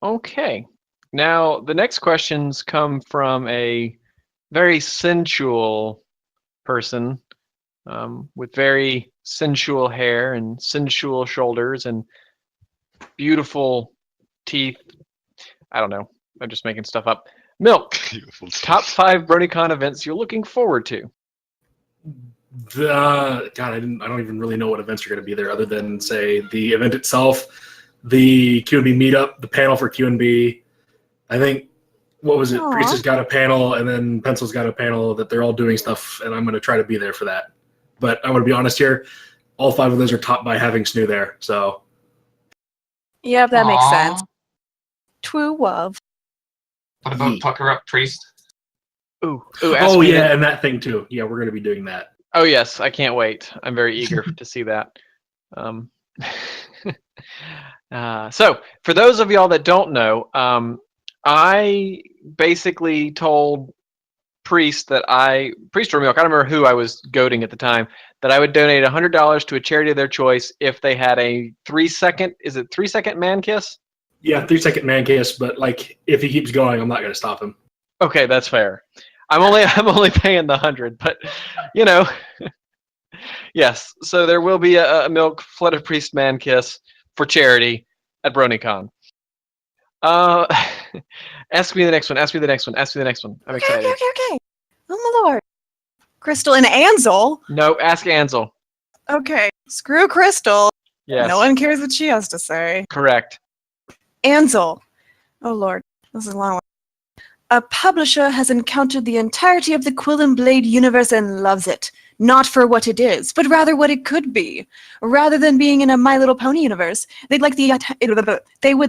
Okay. Now, the next questions come from a very sensual person with very sensual hair and sensual shoulders and beautiful teeth. I don't know. I'm just making stuff up. Milk. Beautiful. Top 5 BronyCon events you're looking forward to. God, I don't even really know what events are going to be there, other than say the event itself, the QNB meetup, the panel for QNB. I think what was it? Aw. Priest has got a panel, and then Pencil's got a panel that they're all doing stuff, and I'm going to try to be there for that. But I'm going to be honest here, all 5 of those are topped by having Snoo there. So Yep, that makes Aw. sense. True love. What about Pucker Up Priest? Ooh, oh yeah, and that thing too. Yeah, we're going to be doing that. Oh yes, I can't wait. I'm very eager to see that. So, for those of y'all that don't know, I basically told Priest or Milk, I don't remember who I was goading at the time, that I would donate $100 to a charity of their choice if they had a 3-second man kiss? Yeah, 3-second man kiss, but like if he keeps going, I'm not going to stop him. Okay, that's fair. I'm only paying the 100, but you know, yes. So there will be a Milk Flood of Priest man kiss for charity at BronyCon. Ask me the next one. I'm excited. Okay. Oh my lord. Crystal and Ansel. No, ask Ansel. Okay. Screw Crystal. Yes. No one cares what she has to say. Correct. Ansel. Oh lord. This is a long one. A publisher has encountered the entirety of the Quill and Blade universe and loves it. Not for what it is, but rather what it could be. Rather than being in a My Little Pony universe, they would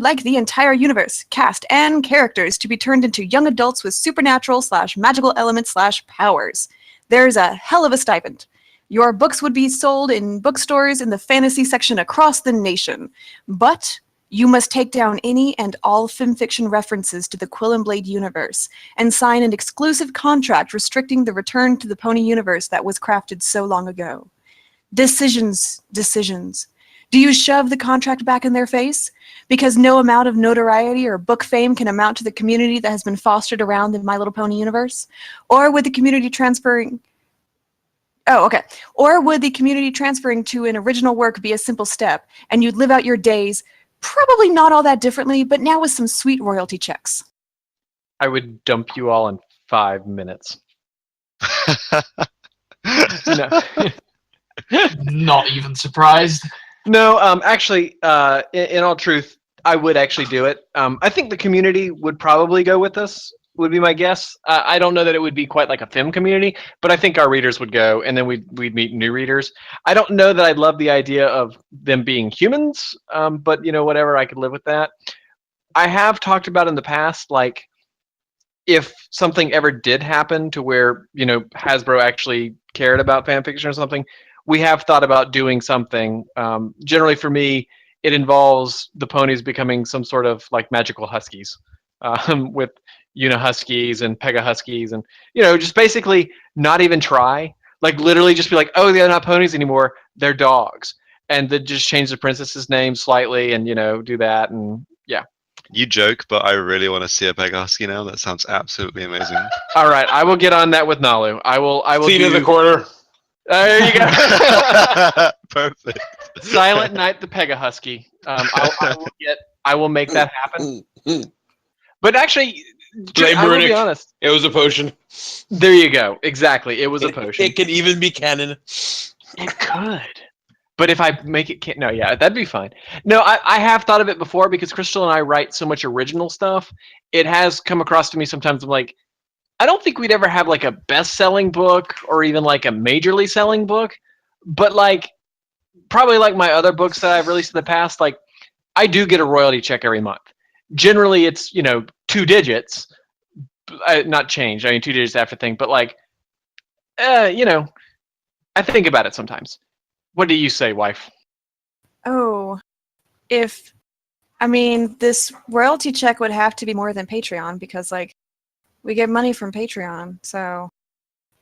like the entire universe, cast, and characters to be turned into young adults with supernatural/magical elements/powers. There's a hell of a stipend. Your books would be sold in bookstores in the fantasy section across the nation. But you must take down any and all fanfiction references to the Quill and Blade universe and sign an exclusive contract restricting the return to the Pony universe that was crafted so long ago. Decisions. Do you shove the contract back in their face? Because no amount of notoriety or book fame can amount to the community that has been fostered around the My Little Pony universe? Or would the community transferring to an original work be a simple step, and you'd live out your days probably not all that differently, but now with some sweet royalty checks? I would dump you all in 5 minutes. No. Not even surprised. No, actually, in all truth, I would actually do it. I think the community would probably go with us, would be my guess. I don't know that it would be quite like a film community, but I think our readers would go, and then we'd meet new readers. I don't know that I'd love the idea of them being humans, but you know, whatever, I could live with that. I have talked about in the past, like, if something ever did happen to where, you know, Hasbro actually cared about fan fiction or something, we have thought about doing something. Generally for me, it involves the ponies becoming some sort of like magical huskies, with Unihuskies and Pegahuskies, and you know, just basically not even try, like literally just be like, oh, they're not ponies anymore, they're dogs, and then just change the princess's name slightly, and you know, do that, and yeah. You joke, but I really want to see a Peghusky now. That sounds absolutely amazing. All right, I will get on that with Nalu. I will. Scene in the corner. There you go. Perfect. Silent Night the Pegahusky. I will make that happen. But actually, I will be honest. It was a potion. There you go. Exactly. It was a potion. It could even be canon. It could. But if I make it no, yeah, that'd be fine. No, I have thought of it before because Crystal and I write so much original stuff. It has come across to me sometimes. I'm like, I don't think we'd ever have like a best-selling book or even like a majorly selling book. But like, probably like my other books that I've released in the past, like I do get a royalty check every month. Generally, it's 2 digits, not change. I mean 2 digits after thing, but like, I think about it sometimes. What do you say, wife? Oh, this royalty check would have to be more than Patreon because, like, we get money from Patreon, so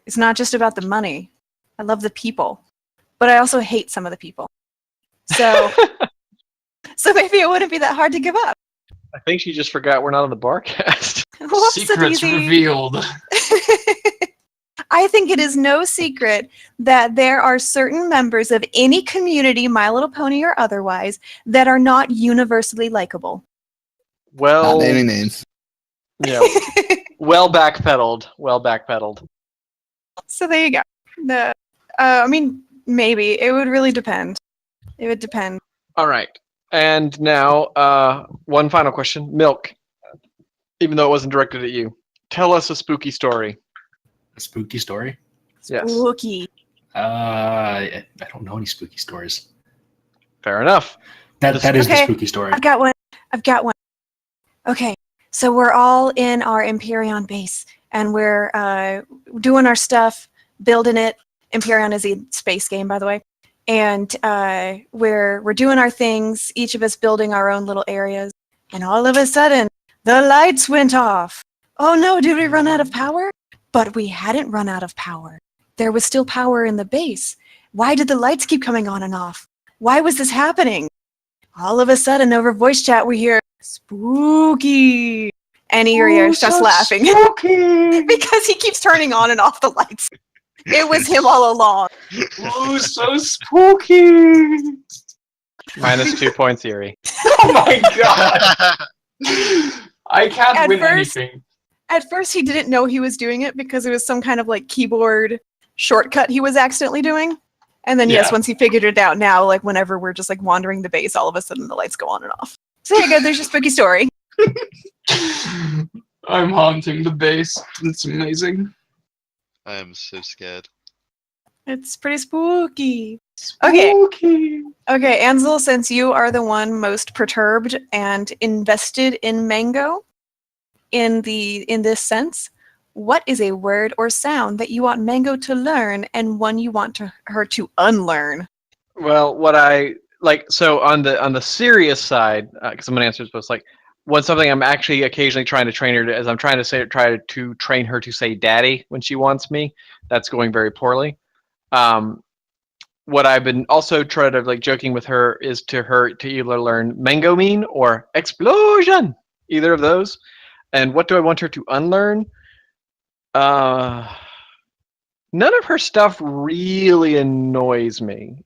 it's not just about the money. I love the people, but I also hate some of the people. So, so maybe it wouldn't be that hard to give up. I think she just forgot we're not on the Barcast. Secrets Whoopsie-daisy. revealed. I think it is no secret that there are certain members of any community, My Little Pony or otherwise, that are not universally likable. Well, Not naming names. yeah, well backpedaled. Well backpedaled. So there you go. Maybe. It would really depend. It would depend. All right. And now, one final question. Milk, even though it wasn't directed at you, tell us a spooky story. A spooky story? Yes. Spooky. I don't know any spooky stories. Fair enough. That is the Okay. spooky story. I've got one. Okay, so we're all in our Empyrean base, and we're doing our stuff, building it. Empyrean is a space game, by the way. And we're doing our things, each of us building our own little areas. And all of a sudden, the lights went off. Oh no, did we run out of power? But we hadn't run out of power. There was still power in the base. Why did the lights keep coming on and off? Why was this happening? All of a sudden, over voice chat, we hear, spooky. And Iria starts laughing. Because he keeps turning on and off the lights. It was him all along. Oh, so spooky. -2 points, Erie. Oh my god. I can't At win first- anything. At first, he didn't know he was doing it because it was some kind of like keyboard shortcut he was accidentally doing. And then, yes, Yeah. once he figured it out now, like whenever we're just like wandering the base, all of a sudden the lights go on and off. So there you go, there's your spooky story. I'm haunting the base. It's amazing. I am so scared. It's pretty spooky. Okay. Spooky. Okay, Ansel, since you are the one most perturbed and invested in Mango in this sense, what is a word or sound that you want Mango to learn and one you want her to unlearn? Well, what I like, so on the serious side, because I'm gonna answer this, like, what's something I'm actually occasionally trying to train her to, as I'm trying to try to train her to say "daddy" when she wants me. That's going very poorly. What I've been also trying to like joking with her is to either learn "mango mean" or "explosion," either of those. And what do I want her to unlearn? None of her stuff really annoys me.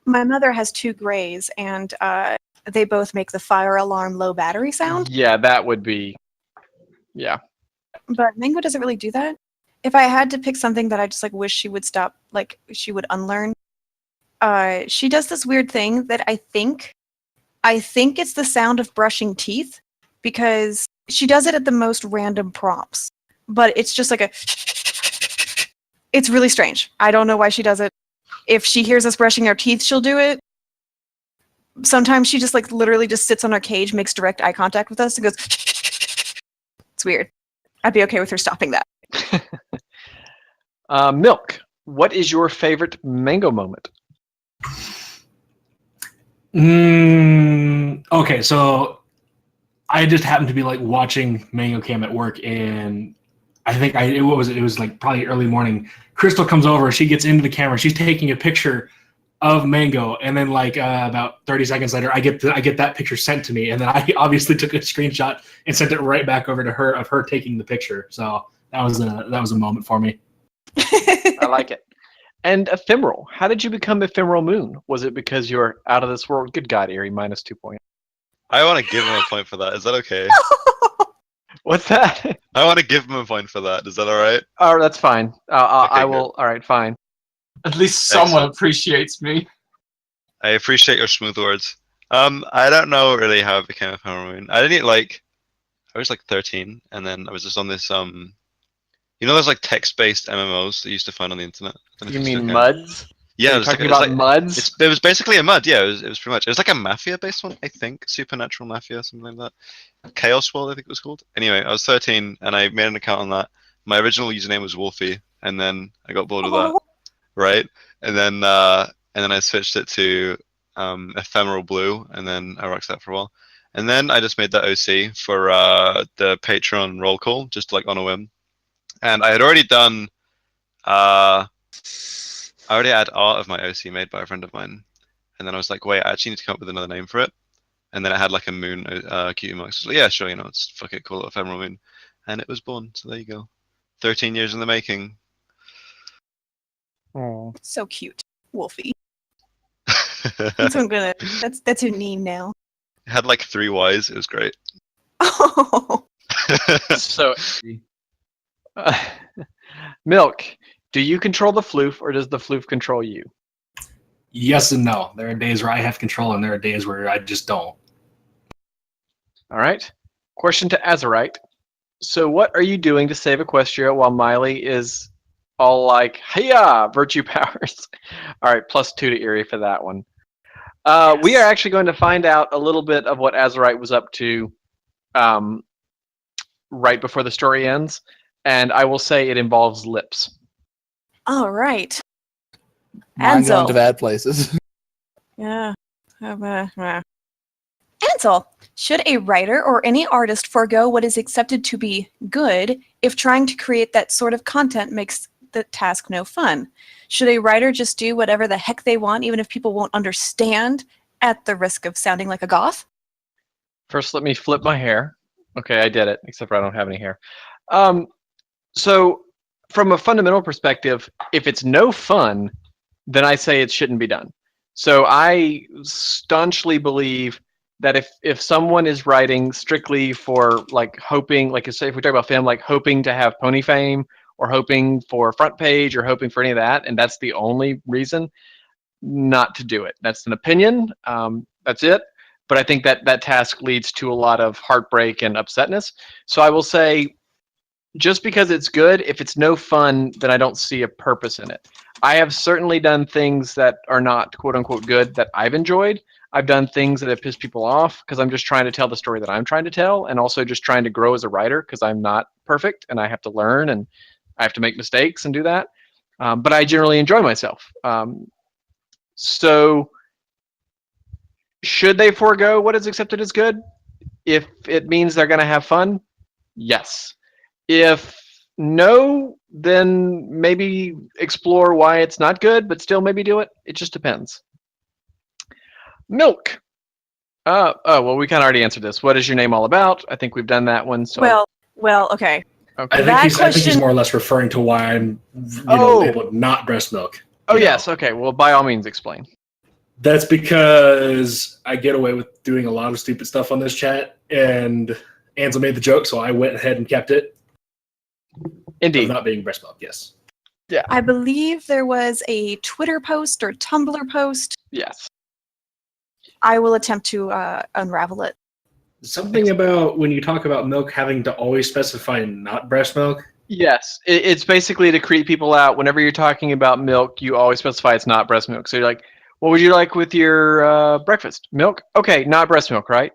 My mother has 2 grays, and they both make the fire alarm low battery sound. Yeah, that would be. Yeah. But Mango doesn't really do that. If I had to pick something that I just like wish she would stop, like she would unlearn, she does this weird thing that I think it's the sound of brushing teeth, because she does it at the most random prompts. But it's just like it's really strange. I don't know why she does it. If she hears us brushing our teeth, she'll do it. Sometimes she just like literally just sits on our cage, makes direct eye contact with us, and goes. It's weird. I'd be okay with her stopping that. Milk, what is your favorite Mango moment? Okay, so I just happened to be like watching Mango Cam at work, and I think it was like probably early morning. Crystal comes over, she gets into the camera, she's taking a picture of Mango, and then like about 30 seconds later, I get that picture sent to me, and then I obviously took a screenshot and sent it right back over to her of her taking the picture. So that was a moment for me. I like it. And Ephemeral, how did you become Ephemeral Moon? Was it because you're out of this world? Good God, Erie, -2 points. I want to give him a point for that. Is that okay? What's that? I want to give him a point for that. Is that all right? Oh, that's fine. I Okay, will. All right, fine. At least someone Excellent. appreciates me. I appreciate your smooth words. I don't know really how it became a Ephemeral Moon. I was like 13, and then I was just on this those like text-based MMOs that you used to find on the internet. I don't know You if still mean can. Muds? Yeah, You're it was like, talking about muds. it was basically a mud. Yeah, it was pretty much. It was like a mafia-based one, I think, supernatural mafia, something like that. Chaos World, I think it was called. Anyway, I was 13 and I made an account on that. My original username was Wolfie, and then I got bored of that, Oh, right? And then I switched it to Ephemeral Blue, and then I rocked that for a while. And then I just made that OC for the Patreon roll call, just like on a whim. And I had already done. I already had art of my OC made by a friend of mine, and then I was like, wait, I actually need to come up with another name for it. And then I had like a moon cutie mark. So like, yeah, sure, it's fuck it, call it Ephemeral Moon, and it was born. So there you go. 13 years in the making. Oh. so cute, Wolfie. That's what I'm gonna. That's your name now. It had like 3 Ys. It was great. Oh, So, Milk, do you control the floof or does the floof control you? Yes and no. There are days where I have control, and there are days where I just don't. All right. Question to Azurite. So, what are you doing to save Equestria while Miley is all like, "Hiya, virtue powers"? All right, +2 to Eerie for that one. We are actually going to find out a little bit of what Azurite was up to right before the story ends, and I will say it involves lips. all right. Mine going Ansel. to bad places. Yeah. Ansel, should a writer or any artist forego what is accepted to be good if trying to create that sort of content makes the task no fun? Should a writer just do whatever the heck they want, even if people won't understand, at the risk of sounding like a goth? First, let me flip my hair. Okay, I did it, except for I don't have any hair. So, from a fundamental perspective, if it's no fun, then I say it shouldn't be done. So I staunchly believe that if someone is writing strictly for like hoping, like say if we talk about film, like hoping to have pony fame or hoping for front page or hoping for any of that, and that's the only reason, not to do it. That's an opinion. That's it. But I think that task leads to a lot of heartbreak and upsetness. So I will say, just because it's good, if it's no fun, then I don't see a purpose in it. I have certainly done things that are not quote unquote good that I've enjoyed. I've done things that have pissed people off because I'm just trying to tell the story that I'm trying to tell, and also just trying to grow as a writer because I'm not perfect and I have to learn and I have to make mistakes and do that. But I generally enjoy myself. So should they forego what is accepted as good if it means they're going to have fun? Yes. If no, then maybe explore why it's not good, but still maybe do it. It just depends. Milk. Well, we kind of already answered this. What is your name all about? I think we've done that one. So Well, okay. okay. I think he's more or less referring to why I'm labeled not breast milk. Oh you know. yes. Okay. Well, by all means, explain. That's because I get away with doing a lot of stupid stuff on this chat, and Ansel made the joke, so I went ahead and kept it. Indeed. Of not being breast milk, yes. Yeah. I believe there was a Twitter post or Tumblr post. Yes. I will attempt to unravel it. Something about when you talk about milk having to always specify not breast milk. Yes. It's basically to creep people out. Whenever you're talking about milk, you always specify it's not breast milk. So you're like, what would you like with your breakfast? Milk? Okay, not breast milk, right?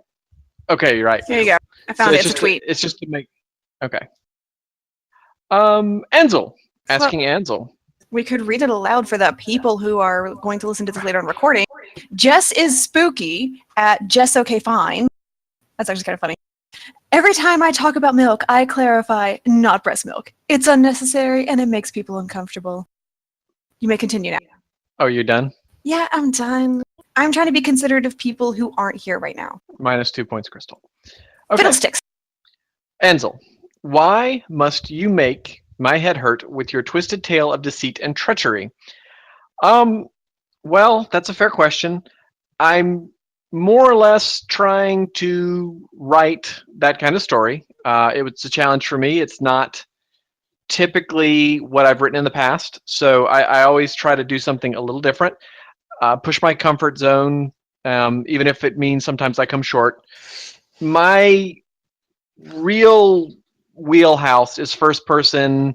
Okay, you're right. Here you go. I found it. It's a tweet. It's just to make. Okay. Ansel. Asking Ansel. We could read it aloud for the people who are going to listen to this later on recording. Jess is spooky at Jess Okay Fine. That's actually kind of funny. Every time I talk about milk, I clarify not breast milk. It's unnecessary and it makes people uncomfortable. You may continue now. Oh, you're done? Yeah, I'm done. I'm trying to be considerate of people who aren't here right now. -2 points, Crystal. Okay. Fiddlesticks. Ansel, why must you make my head hurt with your twisted tale of deceit and treachery? Well, that's a fair question. I'm more or less trying to write that kind of story. It was a challenge for me. It's not typically what I've written in the past, so I always try to do something a little different. Push my comfort zone, even if it means sometimes I come short. My real wheelhouse is first person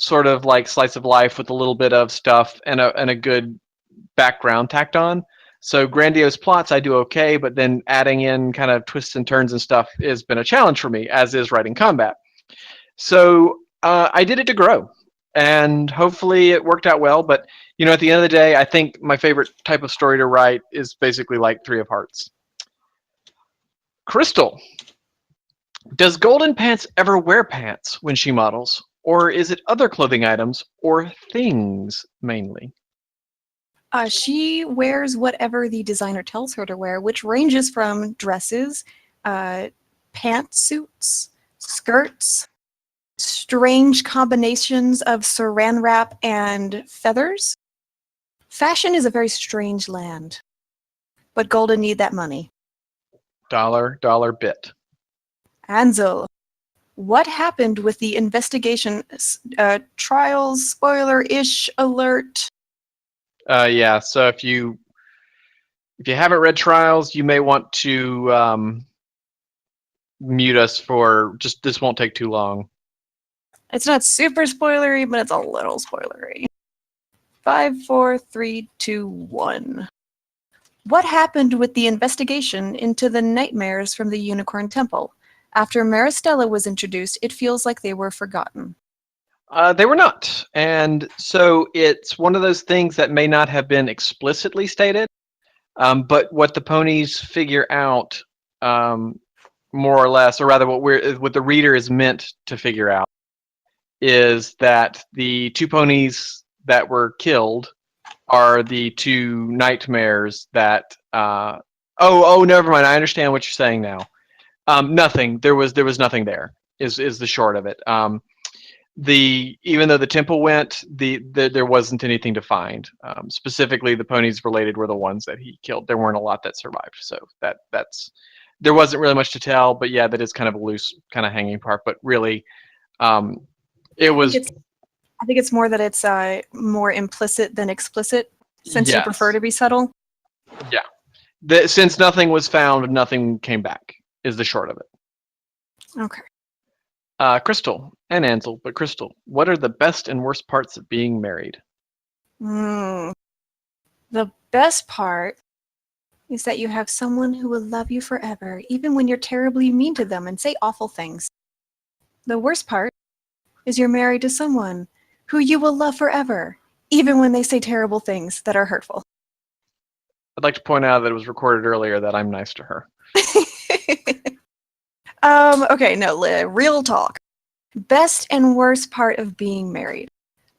sort of like slice of life with a little bit of stuff and a good background tacked on. So grandiose plots I do okay, but then adding in kind of twists and turns and stuff has been a challenge for me, as is writing combat. So I did it to grow, and hopefully it worked out well. But at the end of the day, I think my favorite type of story to write is basically like Three of Hearts. Crystal, does Golden Pants ever wear pants when she models, or is it other clothing items or things mainly? She wears whatever the designer tells her to wear, which ranges from dresses, pantsuits, skirts, strange combinations of saran wrap and feathers. Fashion is a very strange land, but Golden need that money. Dollar bit. Ansel, what happened with the investigation trials? Spoiler-ish alert. Yeah, so if you haven't read Trials, you may want to mute us for just this won't take too long. It's not super spoilery, but it's a little spoilery. 5, 4, 3, 2, 1. What happened with the investigation into the nightmares from the Unicorn Temple? After Maristella was introduced, it feels like they were forgotten. They were not. And so it's one of those things that may not have been explicitly stated, but what the ponies figure out, more or less, or rather what the reader is meant to figure out, is that the two ponies that were killed are the two nightmares that never mind, I understand what you're saying now. Nothing. There was nothing there is the short of it. Even though the temple went, there wasn't anything to find. Specifically, the ponies related were the ones that he killed. There weren't a lot that survived, so there wasn't really much to tell. But yeah, that is kind of a loose, kind of hanging part. But really, it was. I think it's more that it's more implicit than explicit, since you Yes. prefer to be subtle. Yeah, since nothing was found, nothing came back. Is the short of it. Okay. Crystal and Ansel, but Crystal, what are the best and worst parts of being married? The best part is that you have someone who will love you forever, even when you're terribly mean to them and say awful things. The worst part is you're married to someone who you will love forever, even when they say terrible things that are hurtful. I'd like to point out that it was recorded earlier that I'm nice to her. Okay, no, real talk. Best and worst part of being married.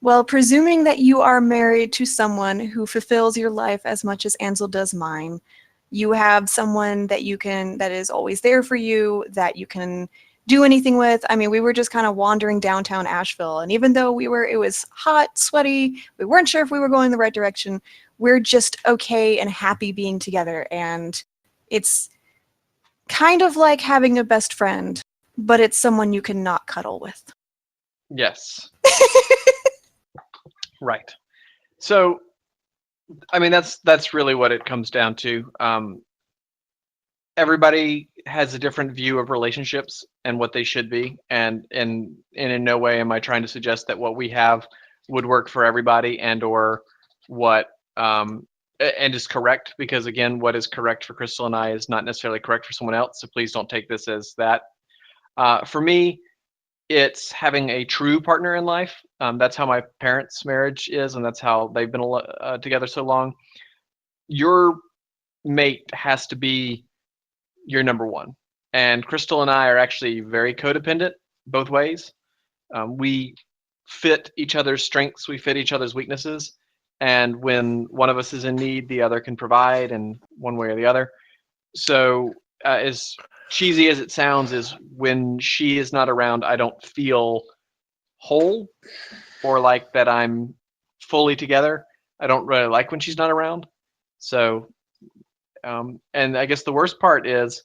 Well, presuming that you are married to someone who fulfills your life as much as Ansel does mine, you have someone that is always there for you, that you can do anything with. I mean, we were just kind of wandering downtown Asheville, and even though it was hot, sweaty, we weren't sure if we were going the right direction, we're just okay and happy being together, and it's kind of like having a best friend, but it's someone you cannot cuddle with. Yes. Right. So, I mean, that's really what it comes down to. Everybody has a different view of relationships and what they should be, and in no way am I trying to suggest that what we have would work for everybody or what and is correct, because again, what is correct for Crystal and I is not necessarily correct for someone else. So please don't take this as that. For me, it's having a true partner in life. That's how my parents' marriage is, and that's how they've been together so long. Your mate has to be your number one. And Crystal and I are actually very codependent both ways. We fit each other's strengths, we fit each other's weaknesses. And when one of us is in need, the other can provide in one way or the other. So as cheesy as it sounds, is when she is not around, I don't feel whole or like that I'm fully together. I don't really like when she's not around. So, and I guess the worst part is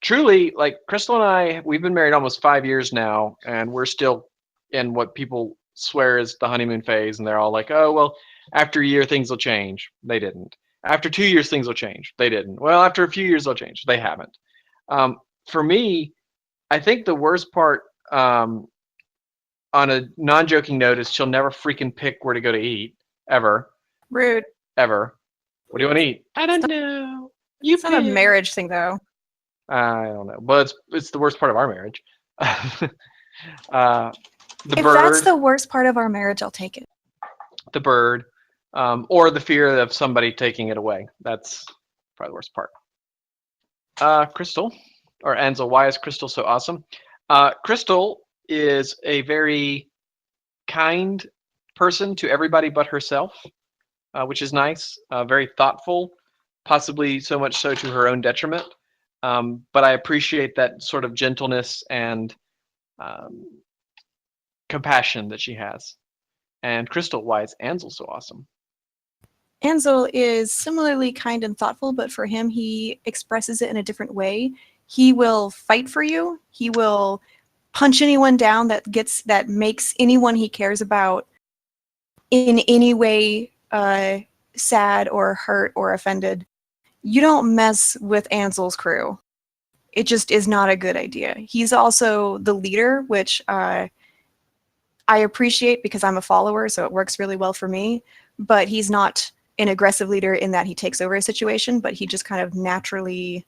truly, like Crystal and I, we've been married almost 5 years now, and we're still in what people swear is the honeymoon phase, and they're all like, oh, well, after a year things will change. They didn't. After 2 years things will change. They didn't. Well, after a few years they'll change. They haven't. For me, I think the worst part on a non-joking note, is she'll never freaking pick where to go to eat ever, Rude. ever. What do you want to eat? I don't know. You It's not a pick. marriage thing, though. I don't know. But it's the worst part of our marriage. The If bird, that's the worst part of our marriage, I'll take it. the bird, or the fear of somebody taking it away. That's probably the worst part. Crystal, or Ansel, why is Crystal so awesome? Crystal is a very kind person to everybody but herself, which is nice. Very thoughtful, possibly so much so to her own detriment. But I appreciate that sort of gentleness and compassion that she has. And Crystal, why is Ansel so awesome? Ansel is similarly kind and thoughtful, but for him, he expresses it in a different way. He will fight for you. He will punch anyone down that makes anyone he cares about in any way sad or hurt or offended. You don't mess with Ansel's crew. It just is not a good idea. He's also the leader, which I appreciate because I'm a follower, so it works really well for me. But he's not an aggressive leader in that he takes over a situation, but he just kind of naturally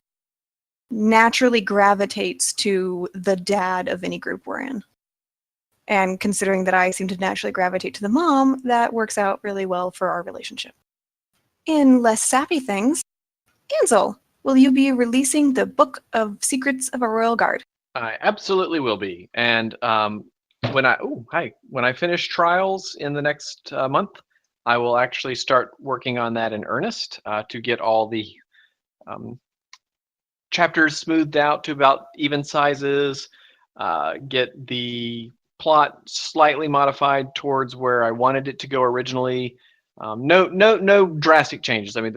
gravitates to the dad of any group we're in. And considering that I seem to naturally gravitate to the mom, that works out really well for our relationship. In less sappy things, Ansel, will you be releasing the Book of Secrets of a Royal Guard? I absolutely will be. And when I finish trials in the next month, I will actually start working on that in earnest to get all the chapters smoothed out to about even sizes, get the plot slightly modified towards where I wanted it to go originally. No drastic changes. I mean,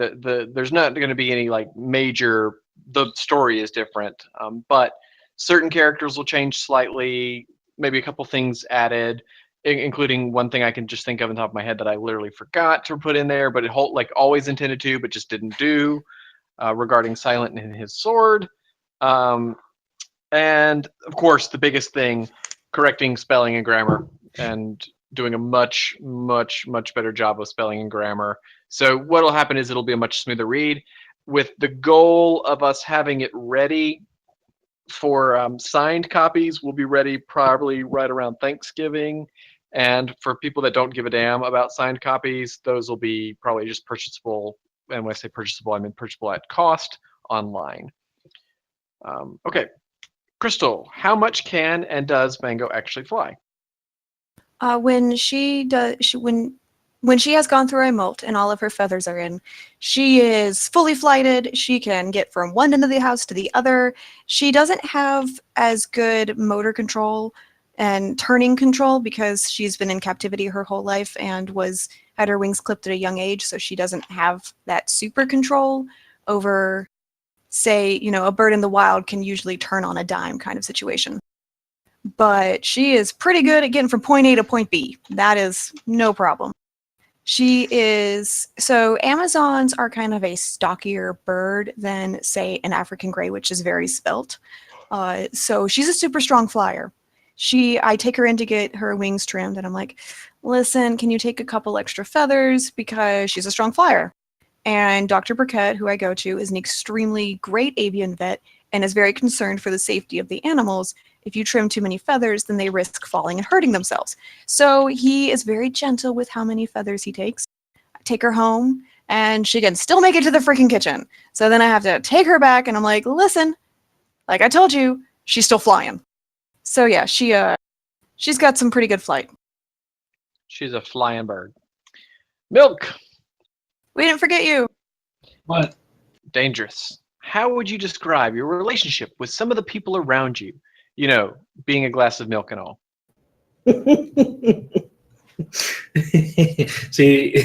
there's not going to be any like major. The story is different, but certain characters will change slightly. Maybe a couple things added, including one thing I can just think of on top of my head that I literally forgot to put in there, but it always intended to, but just didn't do, regarding Silent and his sword. And of course, the biggest thing, correcting spelling and grammar and doing a much better job of spelling and grammar. So what'll happen is it'll be a much smoother read, with the goal of us having it ready for signed copies. Will be ready probably right around Thanksgiving. And for people that don't give a damn about signed copies, those will be probably just purchasable. And when I say purchasable, I mean purchasable at cost online. Okay, Crystal, how much can and does Mango actually fly? When she has gone through a molt and all of her feathers are in, she is fully flighted. She can get from one end of the house to the other. She doesn't have as good motor control and turning control because she's been in captivity her whole life and had her wings clipped at a young age, so she doesn't have that super control over, say, a bird in the wild can usually turn on a dime kind of situation. But she is pretty good at getting from point A to point B. That is no problem. So Amazons are kind of a stockier bird than, say, an African gray, which is very svelte. So she's a super strong flyer. I take her in to get her wings trimmed, and I'm like, listen, can you take a couple extra feathers? Because she's a strong flyer. And Dr. Burkett, who I go to, is an extremely great avian vet and is very concerned for the safety of the animals. If you trim too many feathers, then they risk falling and hurting themselves. So he is very gentle with how many feathers he takes. I take her home, and she can still make it to the freaking kitchen. So then I have to take her back, and I'm like, listen, like I told you, she's still flying. So yeah, she's got some pretty good flight. She's a flying bird. Milk. We didn't forget you. What? Dangerous. How would you describe your relationship with some of the people around you? Being a glass of milk and all. See,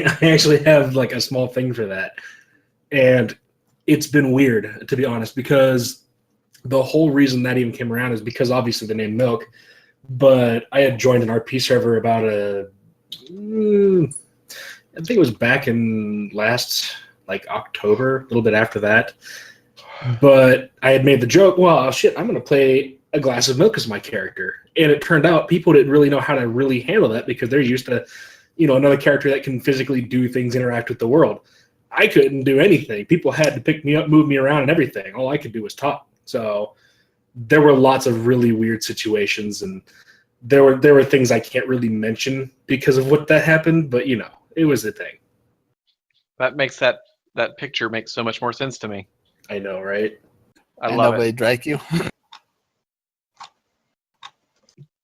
I actually have like a small thing for that. And it's been weird, to be honest, because the whole reason that even came around is because obviously the name Milk, but I had joined an RP server about I think it was back in last October, a little bit after that. But I had made the joke, well, shit, I'm going to play a glass of milk as my character. And it turned out people didn't really know how to really handle that because they're used to, another character that can physically do things, interact with the world. I couldn't do anything. People had to pick me up, move me around, and everything. All I could do was talk. So there were lots of really weird situations, and there were things I can't really mention because of what that happened, but it was a thing. That makes that picture makes so much more sense to me. I know, right? I And love nobody it. drank you.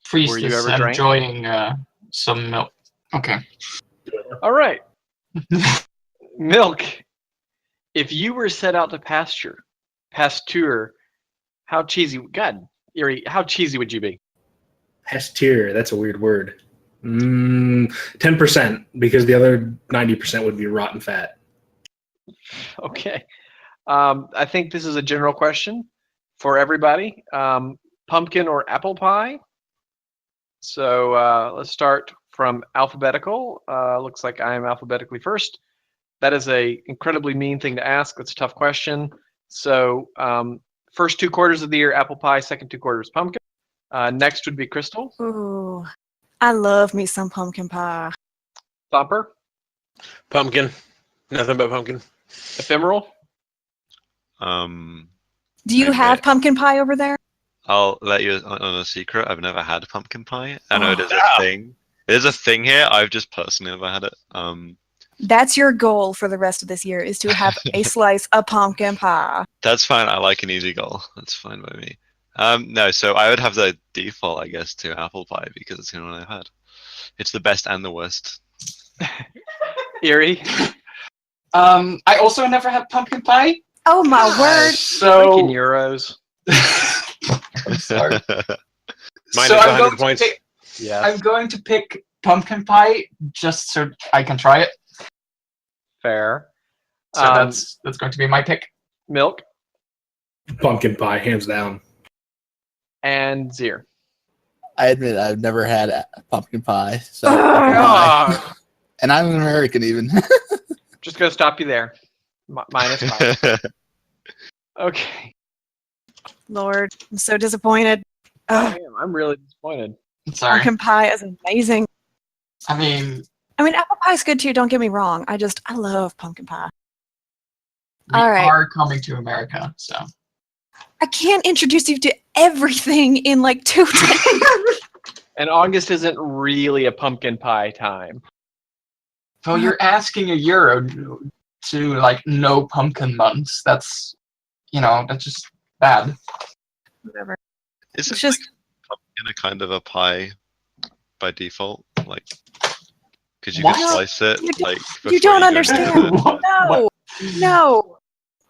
Priest you is ever drank? enjoying some milk. Okay. All right. Milk. If you were set out to pasture, how cheesy? God, Erie, how cheesy would you be? Pasteur, that's a weird word. 10%, because the other 90% would be rotten fat. Okay. I think this is a general question for everybody. Pumpkin or apple pie? So let's start from alphabetical. Looks like I am alphabetically first. That is a incredibly mean thing to ask. That's a tough question. So first 2 quarters of the year, apple pie. Second 2 quarters, pumpkin. Next would be Crystal. Ooh, I love me some pumpkin pie. Thumper. Pumpkin. Nothing but pumpkin. Ephemeral. Do you Okay. have pumpkin pie over there? I'll let you on a secret. I've never had pumpkin pie. I know it is Ah. a thing. There's a thing here. I've just personally never had it. That's your goal for the rest of this year, is to have a slice of pumpkin pie. That's fine. I like an easy goal. That's fine by me. No, so I would have the default, I guess, to apple pie because it's the only one I've had. It's the best and the worst. Erie. I also never had pumpkin pie. Oh my word! So Freaking euros. I'm sorry. Mine So is I'm 100 points. Yeah. I'm going to pick pumpkin pie just so I can try it. Fair. So that's going to be my pick. Milk Pumpkin pie, hands down. and Zir. I admit I've never had pumpkin pie, so Ah, and I'm an American even. just gonna stop you there. -5. Okay. Lord, I'm so disappointed. Ugh, I'm really disappointed. Sorry. pumpkin pie is amazing. I mean, Apple pie is good too. Don't get me wrong. I love pumpkin pie. we All right. are coming to America, so. I can't introduce you to everything in like 2 days. And August isn't really a pumpkin pie time. Well, you're asking a Euro to like no pumpkin months. That's, that's just bad. Whatever. Is It's it just pumpkin a kind of a pie by default? Like, because you What? could slice it. You Like, you before don't go understand. into it. What? no, no.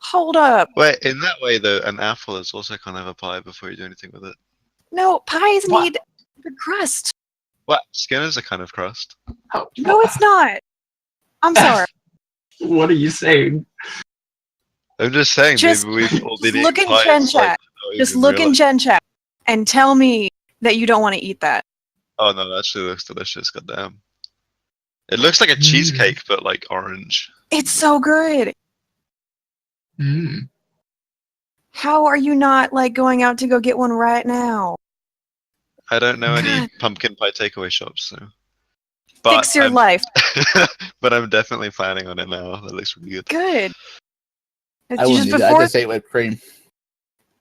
Hold up. Wait, in that way, though, an apple is also kind of a pie before you do anything with it. No, pies What? need the crust. What? Skin is a kind of crust. Oh, No, it's not. I'm sorry. What are you saying? I'm just saying, Just- maybe we've all just been look eating in pies. Gen like, Chat. not Just even look in realize- Gen Chat and tell me that you don't want to eat that. Oh no, that actually looks delicious. Goddamn. It looks like a cheesecake, but like orange. It's so good. Mm. How are you not like going out to go get one right now? I don't know any God. pumpkin pie takeaway shops, so. But Fix your I'm- life. but I'm definitely planning on it now. That looks really good. Good. I wouldn't eat it. I just ate whipped cream.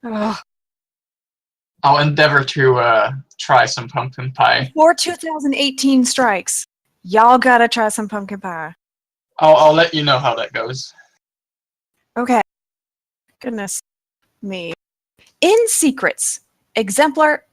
Ugh. I'll endeavor to try some pumpkin pie. Before 2018 strikes, y'all gotta try some pumpkin pie. I'll let you know how that goes. Okay. Goodness me. In Secrets, Exemplar.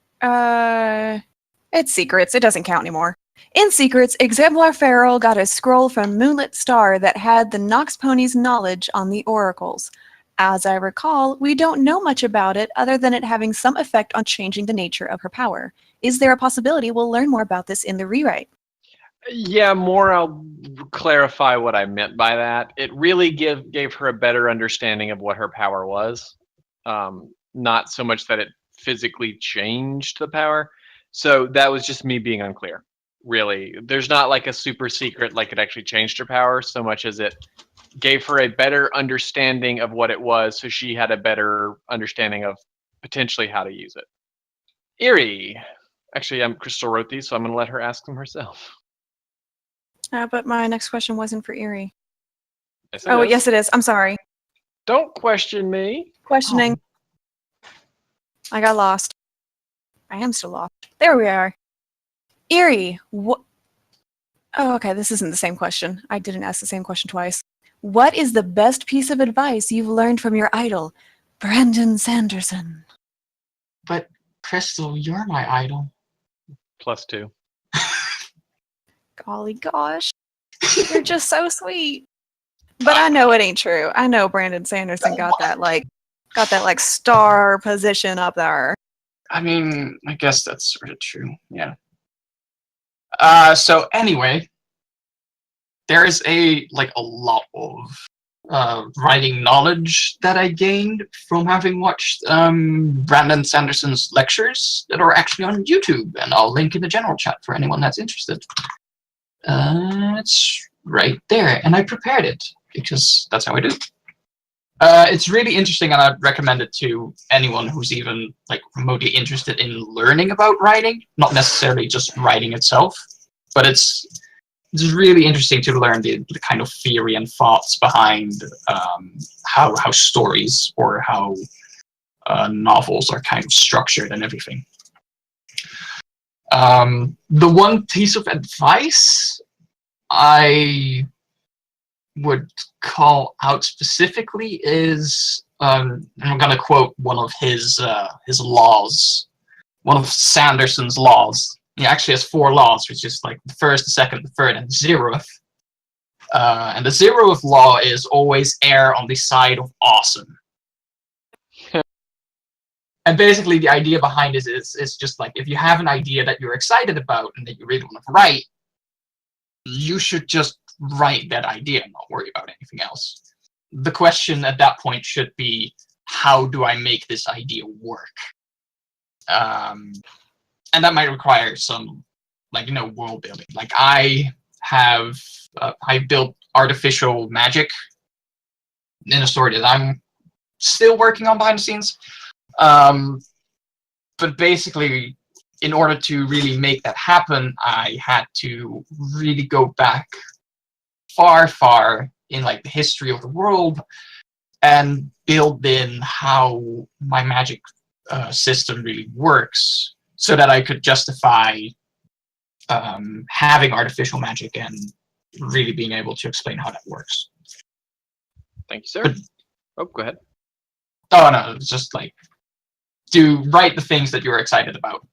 It's Secrets. It doesn't count anymore. In Secrets, Exemplar Feral got a scroll from Moonlit Star that had the Nox Pony's knowledge on the oracles. As I recall, we don't know much about it other than it having some effect on changing the nature of her power. Is there a possibility we'll learn more about this in the rewrite? Yeah, more. I'll clarify what I meant by that. It really gave her a better understanding of what her power was. Not so much that it physically changed the power. So that was just me being unclear. Really, there's not like a super secret like it actually changed her power so much as it gave her a better understanding of what it was, so she had a better understanding of potentially how to use it. Erie. Actually, Crystal wrote these, so I'm going to let her ask them herself. But my next question wasn't for Erie. Yes, it Oh, is. yes, it is. I'm sorry. Don't question me. Questioning. I got lost. I am still lost. There we are. Erie, what? Oh, okay, this isn't the same question. I didn't ask the same question twice. What is the best piece of advice you've learned from your idol, Brandon Sanderson? But Crystal, you're my idol. +2. Golly gosh. You're just so sweet. But I know it ain't true. I know Brandon Sanderson got that star position up there. I mean, I guess that's sort of true. Yeah. So anyway, there is a lot of writing knowledge that I gained from having watched Brandon Sanderson's lectures that are actually on YouTube, and I'll link in the general chat for anyone that's interested. It's right there, and I prepared it because that's how I do. It's really interesting, and I'd recommend it to anyone who's even remotely interested in learning about writing, not necessarily just writing itself, but it's really interesting to learn the kind of theory and thoughts behind how stories or how novels are kind of structured and everything. The one piece of advice I would call out specifically is, and I'm going to quote one of his laws, one of Sanderson's laws. He actually has 4 laws, which is the first, the second, the third, and the 0th. And the 0th law is always err on the side of awesome. And basically the idea behind it is just if you have an idea that you're excited about and that you really want to write, you should just write that idea and not worry about anything else. The question at that point should be, how do I make this idea work? And that might require some world building. I built artificial magic in a story that I'm still working on behind the scenes. But basically, in order to really make that happen, I had to really go back far in the history of the world and build in how my magic system really works, so that I could justify having artificial magic and really being able to explain how that works. Thank you, sir. Go ahead. Oh no, it's just do write the things that you're excited about.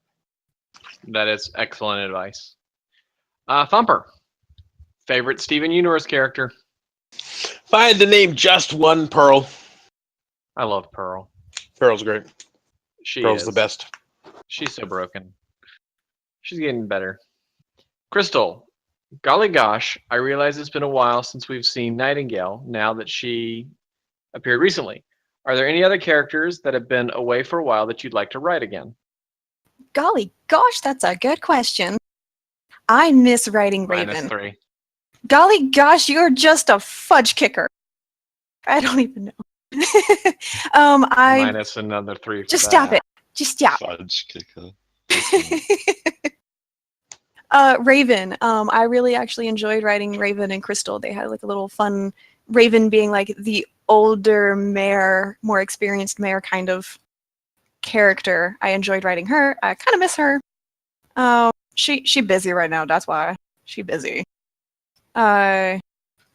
That is excellent advice. Thumper, favorite Steven Universe character? If I had to name just one, Pearl. I love Pearl. Pearl's great. Pearl's the best. She's so broken. She's getting better. Crystal, golly gosh, I realize it's been a while since we've seen Nightingale, now that she appeared recently. Are there any other characters that have been away for a while that you'd like to write again? Golly gosh, that's a good question. I miss writing Raven. -3. Golly gosh, you're just a fudge kicker. I don't even know. Minus another 3 for just that. stop it. Just stop. Fudge kicker. Raven. I really actually enjoyed writing Raven and Crystal. They had a little fun. Raven being the older mayor, more experienced mayor kind of character. I enjoyed writing her. I kind of miss her. She busy right now. That's why she busy.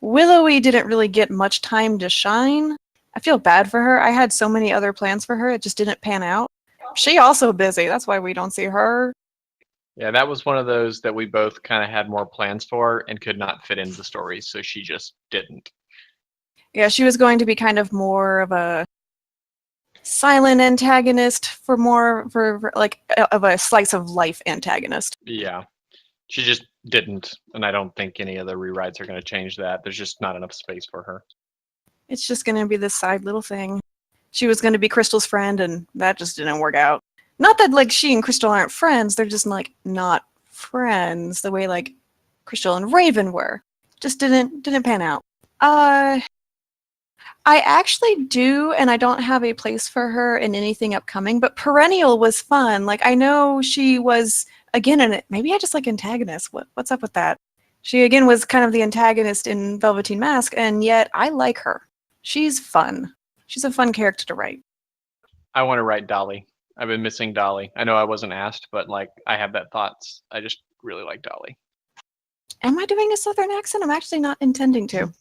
Willowy didn't really get much time to shine. I feel bad for her. I had so many other plans for her. It just didn't pan out. She also busy. That's why we don't see her. Yeah, that was one of those that we both kind of had more plans for and could not fit into the story, so she just didn't. Yeah, she was going to be kind of more of a silent antagonist for of a slice of life antagonist. Yeah, she just didn't, and I don't think any of the rewrites are going to change that. There's just not enough space for her. It's just going to be this side little thing. She was going to be Crystal's friend, and that just didn't work out. Not that she and Crystal aren't friends, they're just not friends the way Crystal and Raven were. Just didn't pan out. I actually do, and I don't have a place for her in anything upcoming, but Perennial was fun. Like, I know she was, again, in it. Maybe I just like antagonists. What's up with that? She, again, was kind of the antagonist in Velveteen Mask, and yet I like her. She's fun. She's a fun character to write. I want to write Dolly. I've been missing Dolly. I know I wasn't asked, but like I have that thoughts. I just really like Dolly. Am I doing a Southern accent? I'm actually not intending to.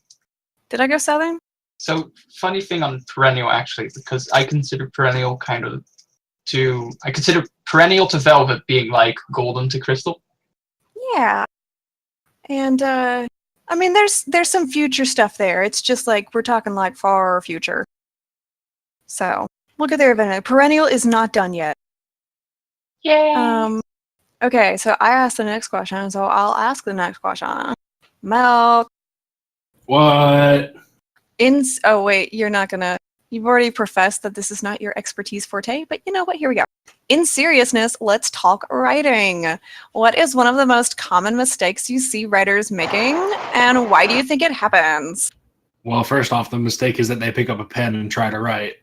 Did I go Southern? So funny thing on Perennial actually, because I consider Perennial I consider Perennial to Velvet being like Golden to Crystal. Yeah. And I mean there's some future stuff there. It's just like we're talking like far future. So look at their event. Perennial is not done yet. Yay! Okay, so I asked the next question, so I'll ask the next question. Mel, What? oh wait, you've already professed that this is not your expertise forte, but you know what, here we go. In seriousness, let's talk writing. What is one of the most common mistakes you see writers making, and why do you think it happens? Well, first off, the mistake is that they pick up a pen and try to write,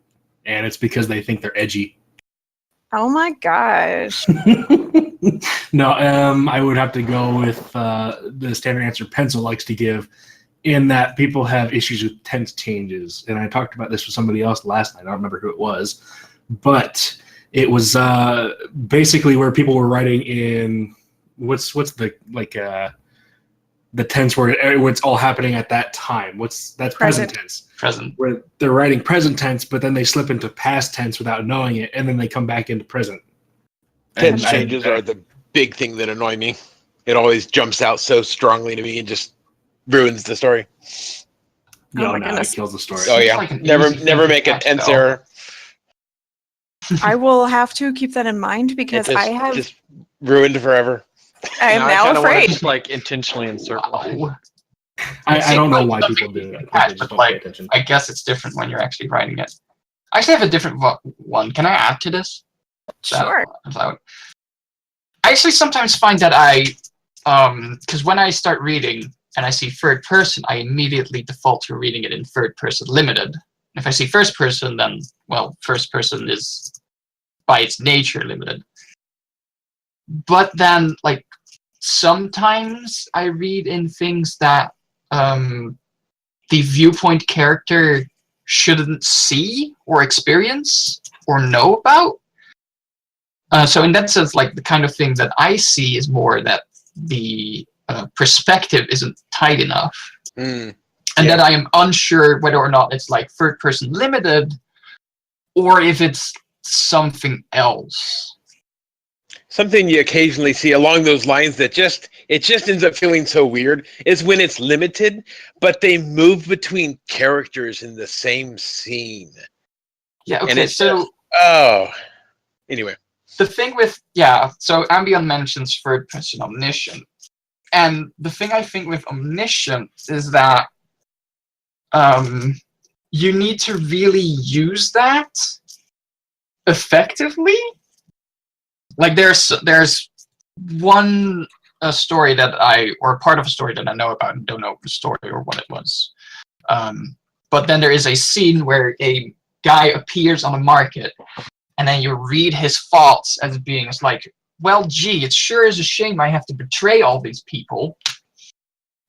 and it's because they think they're edgy. Oh my gosh. No, I would have to go with the standard answer Pencil likes to give, in that people have issues with tense changes. And I talked about this with somebody else last night. I don't remember who it was, but it was basically where people were writing in what's the tense where it's all happening at that time. That's present tense. Present. Where they're writing present tense, but then they slip into past tense without knowing it, and then they come back into present. Tense changes are the big thing that annoy me. It always jumps out so strongly to me and just ruins the story. No, my it goodness. kills the story. Oh yeah, like an never easy thing make to a catch, tense though. error. I will have to keep that in mind because It I have. just ruined forever. I am now kinda wanna afraid. just like intentionally insert lines. Wow. I don't know Seems why like people something do you it. can I catch, just but, don't like, pay attention. I guess it's different when you're actually writing it. I actually have a different one. Can I add to this? Is that Sure. allowed? I actually sometimes find that because when I start reading and I see third person, I immediately default to reading it in third person limited. If I see first person, then, well, first person is by its nature limited. But then, like, sometimes I read in things that the viewpoint character shouldn't see or experience or know about. So in that sense, like, the kind of thing that I see is more that the perspective isn't tight enough. Mm. And Yeah. that I am unsure whether or not it's like third person limited or if it's something else. Something you occasionally see along those lines that just ends up feeling so weird is when it's limited, but they move between characters in the same scene. Yeah, And okay, it's so anyway. the thing with, so Ambient mentions third person omniscient. And the thing I think with omniscient is that you need to really use that effectively. Like there's one story or part of a story that I know about and don't know the story or what it was. But then there is a scene where a guy appears on a market and then you read his thoughts as being, it's like, well, gee, it sure is a shame I have to betray all these people.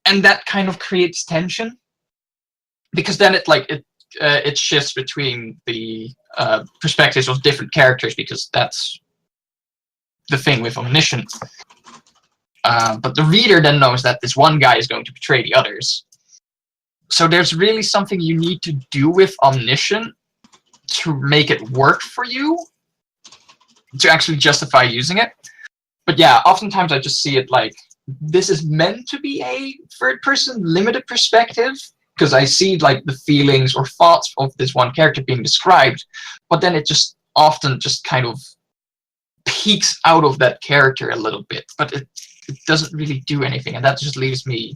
And that kind of creates tension. Because then it shifts between the perspectives of different characters, because that's the thing with omniscient. But the reader then knows that this one guy is going to betray the others. So there's really something you need to do with omniscient to make it work for you, to actually justify using it. But yeah, oftentimes I just see it like, this is meant to be a third person limited perspective, because I see like the feelings or thoughts of this one character being described, but then it just often just kind of peeks out of that character a little bit, but it doesn't really do anything, and that just leaves me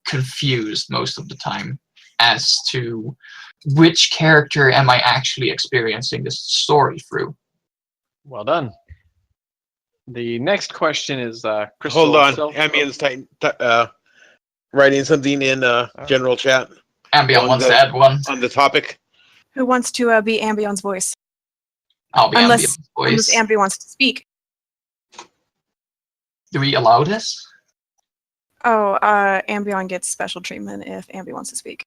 confused most of the time as to which character am I actually experiencing this story through. Well done. The next question is Crystal. Hold on. Ambient's writing something in general chat. Ambion wants to add one. On the topic. Who wants to be Ambion's voice? I'll be Unless, Ambion's voice. unless Ambi wants to speak. Do we allow this? Oh, Ambion gets special treatment if Ambi wants to speak.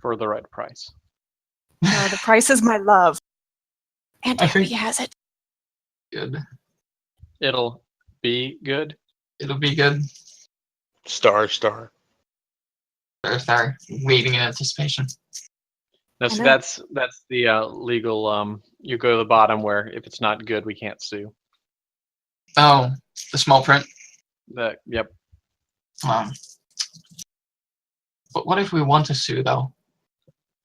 For the right price. The price is my love. And I think- Ambi has it. Good. It'll be good. It'll be good. Star. Sorry, waiting in anticipation. No, I see, know. that's the legal. You go to the bottom where if it's not good, we can't sue. Oh, the small print. Yep. But what if we want to sue, though?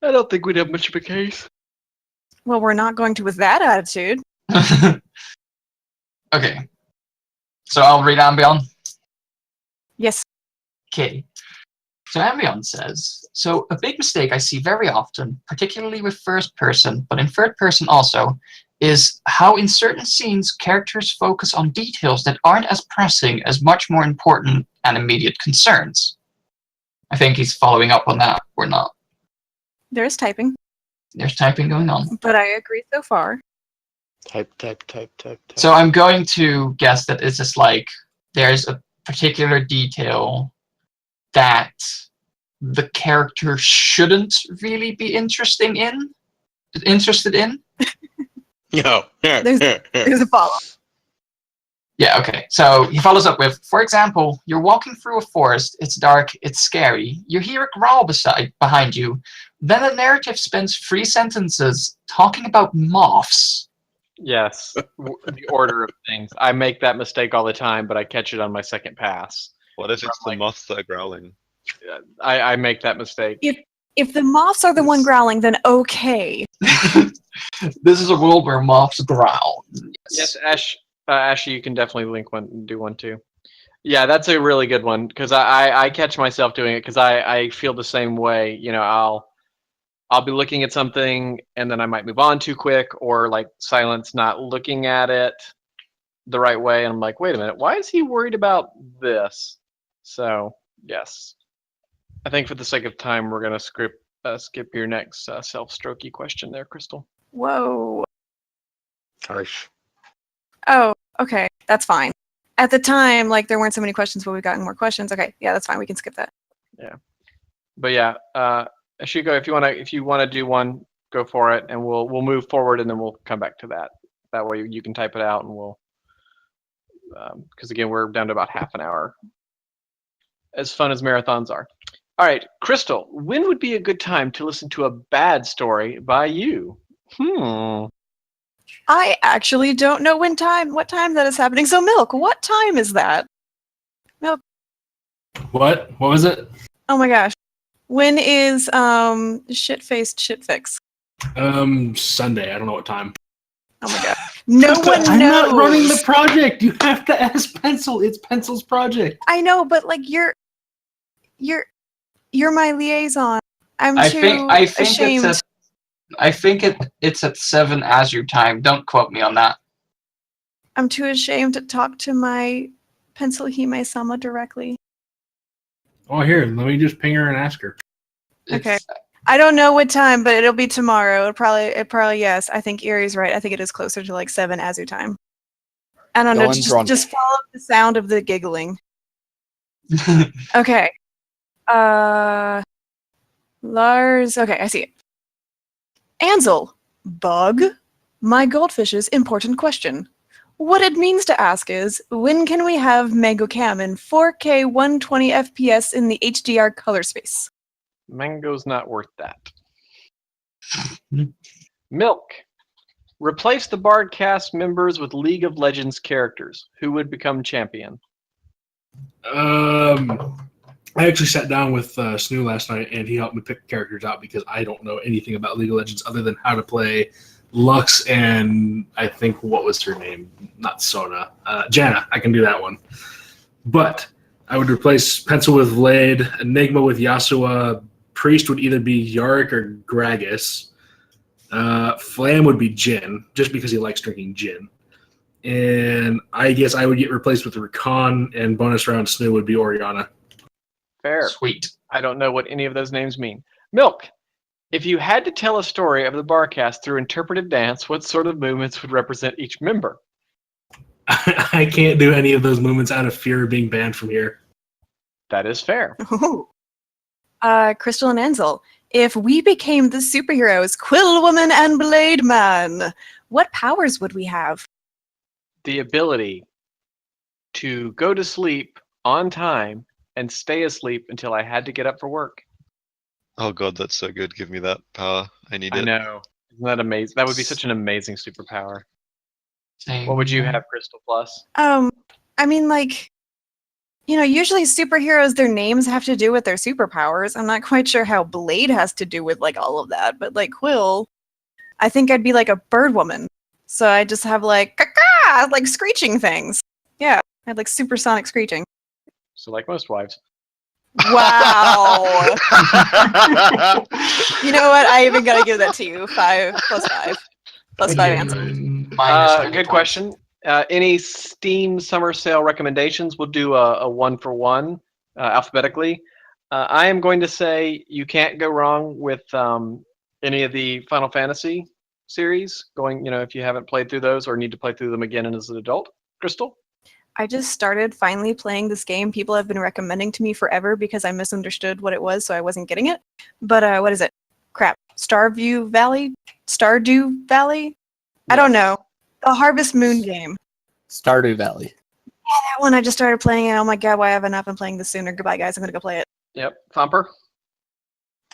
I don't think we'd have much of a case. Well, we're not going to with that attitude. Okay. So I'll read Ambion. Yes. Okay. So Ambion says, so a big mistake I see very often, particularly with first person, but in third person also, is how in certain scenes characters focus on details that aren't as pressing as much more important and immediate concerns. I think he's following up on that, or not. There is typing, There's typing going on. but I agree so far. Type. So I'm going to guess that it's just like there's a particular detail that the character shouldn't really be interested in. No. There's a follow. Yeah, okay. So he follows up with, for example, you're walking through a forest, it's dark, it's scary, you hear a growl behind you, then the narrative spends 3 sentences talking about moths. Yes. The order of things. I make that mistake all the time, but I catch it on my second pass. What if it's the moths that are growling? I make that mistake. If the moths are the one growling, then okay. This is a world where moths growl. Yes, Ashley, you can definitely link one and do one too. Yeah, that's a really good one because I catch myself doing it because I feel the same way. You know, I'll be looking at something and then I might move on too quick or like silence, not looking at it the right way, and I'm like, wait a minute, why is he worried about this? So yes, I think for the sake of time, we're gonna skip your next self-strokey question there, Crystal. Whoa. Harsh. Oh, okay. That's fine. At the time, like, there weren't so many questions, but we've gotten more questions. Okay, yeah, that's fine. We can skip that. But yeah, Ashiko, if you wanna do one, go for it, and we'll move forward, and then we'll come back to that. That way you can type it out, and we'll because again we're down to about half an hour. As fun as marathons are. All right, Crystal, when would be a good time to listen to a bad story by you? I actually don't know what time that is happening. So, Milk, what time is that? Milk. What? What was it? Oh my gosh. When is shit-faced shit-fix? Sunday. I don't know what time. Oh my god. No one knows. I'm not running the project. You have to ask Pencil. It's Pencil's project. I know, but like you're my liaison. I'm I too think ashamed. it's at 7 Azure time. Don't quote me on that. I'm too ashamed to talk to my Pencil Hime-sama directly. Oh, here. Let me just ping her and ask her. Okay. It's- I don't know what time, but it'll be tomorrow. It probably yes. I think Erie's right. I think it is closer to like 7 Azu time. I don't know. Dylan's wrong. Just follow the sound of the giggling. Okay. Lars. Okay, I see it. Ansel. Bug. My goldfish's important question. What it means to ask is, when can we have Mango Cam in 4K 120 FPS in the HDR color space? Mango's not worth that. Milk. Replace the Bard cast members with League of Legends characters. Who would become champion? I actually sat down with Snoo last night, and he helped me pick characters out because I don't know anything about League of Legends other than how to play Lux and I think what was her name? Not Sona. Janna. I can do that one. But I would replace Pencil with Blade, Enigma with Yasuo, Priest would either be Yarick or Gragas. Flam would be Jin, just because he likes drinking gin. And I guess I would get replaced with Rakan, and bonus round Snoo would be Oriana. Fair. Sweet. I don't know what any of those names mean. Milk, if you had to tell a story of the Barcast through interpretive dance, what sort of movements would represent each member? I can't do any of those movements out of fear of being banned from here. That is fair. Ooh. Crystal and Ansel, if we became the superheroes Quill Woman and Blade Man, what powers would we have? The ability to go to sleep on time and stay asleep until I had to get up for work. Oh god, that's so good. Give me that power. I need I it. know. Isn't that amazing? That would be such an amazing superpower. Same. What would you have, Crystal Plus? I mean, like, you know, usually superheroes, their names have to do with their superpowers. I'm not quite sure how Blade has to do with, like, all of that, but, like, Quill, I think I'd be like a bird woman. So I just have, like, caw, like, screeching things. Yeah, I had, like, supersonic screeching. So like most wives. Wow. You know what? I even gotta give that to you. 5 plus 5. Plus 5 answers. Good question. Any Steam Summer Sale recommendations? We'll do a one-for-one alphabetically. I am going to say you can't go wrong with any of the Final Fantasy series. Going, if you haven't played through those or need to play through them again as an adult. Crystal? I just started finally playing this game. People have been recommending to me forever because I misunderstood what it was, so I wasn't getting it. But what is it? Crap. Stardew Valley? I don't know. The Harvest Moon game. Stardew Valley. Yeah, that one I just started playing, and oh my god, why haven't I been playing this sooner? Goodbye, guys. I'm gonna go play it. Yep. Thumper?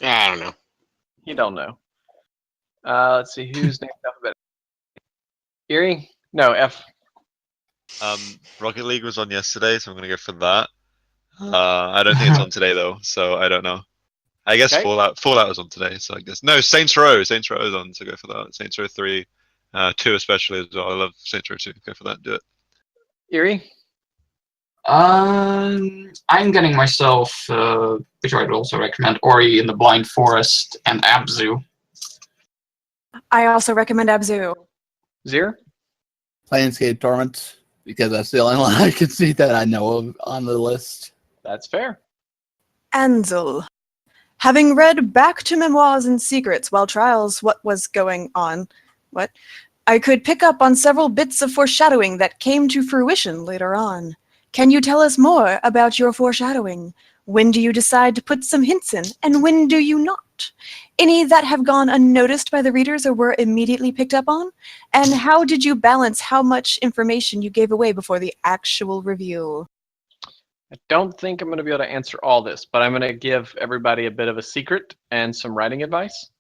I don't know. You don't know. Let's see. Who's named alphabetically? Erie? No, F. Rocket League was on yesterday, so I'm gonna go for that. I don't think it's on today though, so I don't know. I guess Okay. Fallout was on today, so I guess no. Saints Row is on, so go for that. Saints Row 3, 2 especially as well. I love Saints Row 2. Go for that. Do it. Erie? I'm getting myself, which I would also recommend, Ori in the Blind Forest and Abzu. I also recommend Abzu. Zir? Planescape Torment, because that's the only one I can see that I know of on the list. That's fair. Ansel. Having read back to Memoirs and Secrets while trials what was going on, I could pick up on several bits of foreshadowing that came to fruition later on. Can you tell us more about your foreshadowing? When do you decide to put some hints in, and when do you not? Any that have gone unnoticed by the readers or were immediately picked up on? And how did you balance how much information you gave away before the actual reveal? I don't think I'm going to be able to answer all this, but I'm going to give everybody a bit of a secret and some writing advice.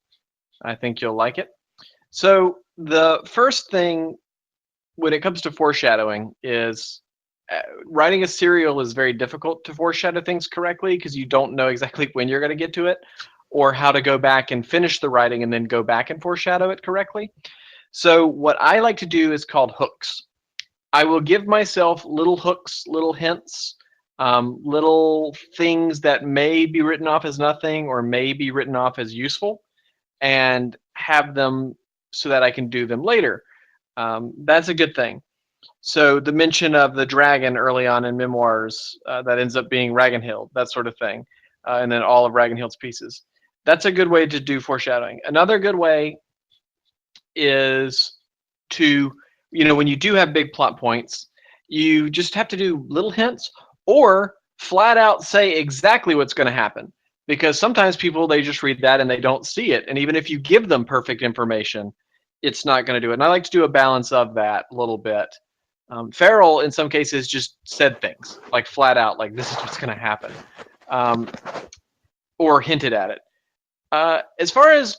I think you'll like it. So the first thing when it comes to foreshadowing is writing a serial is very difficult to foreshadow things correctly because you don't know exactly when you're going to get to it or how to go back and finish the writing and then go back and foreshadow it correctly. So what I like to do is called hooks. I will give myself little hooks, little hints, little things that may be written off as nothing or may be written off as useful, and have them so that I can do them later. That's a good thing. So the mention of the dragon early on in Memoirs that ends up being Ragnhild, that sort of thing, and then all of Ragnhild's pieces. That's a good way to do foreshadowing. Another good way is to, when you do have big plot points, you just have to do little hints or flat out say exactly what's going to happen. Because sometimes people, they just read that and they don't see it. And even if you give them perfect information, it's not going to do it. And I like to do a balance of that a little bit. Farrell, in some cases, just said things like flat out, like this is what's going to happen, or hinted at it. As far as,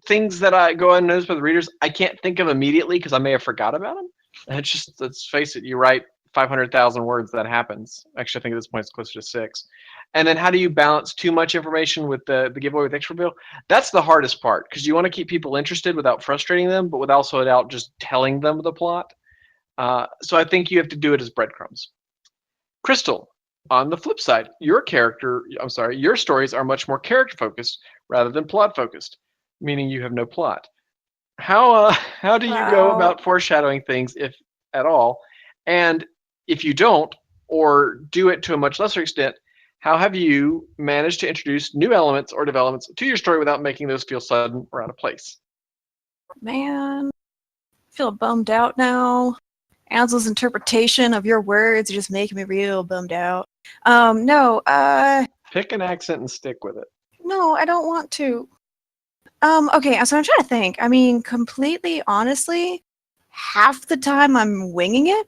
things that I go unnoticed by the readers, I can't think of immediately because I may have forgot about them. And it's just, let's face it, you write 500,000 words, that happens. Actually, I think at this point it's closer to 6. And then how do you balance too much information with the giveaway with extra reveal? That's the hardest part because you want to keep people interested without frustrating them, but without just telling them the plot. So I think you have to do it as breadcrumbs. Crystal, on the flip side, your stories are much more character focused rather than plot focused, meaning you have no plot. How do you go about foreshadowing things, if at all? And if you don't, or do it to a much lesser extent, how have you managed to introduce new elements or developments to your story without making those feel sudden or out of place? Man, I feel bummed out now. Ansel's interpretation of your words are just making me real bummed out. No, Pick an accent and stick with it. no, I don't want to. Okay, so I'm trying to think. I mean, completely honestly, half the time I'm winging it.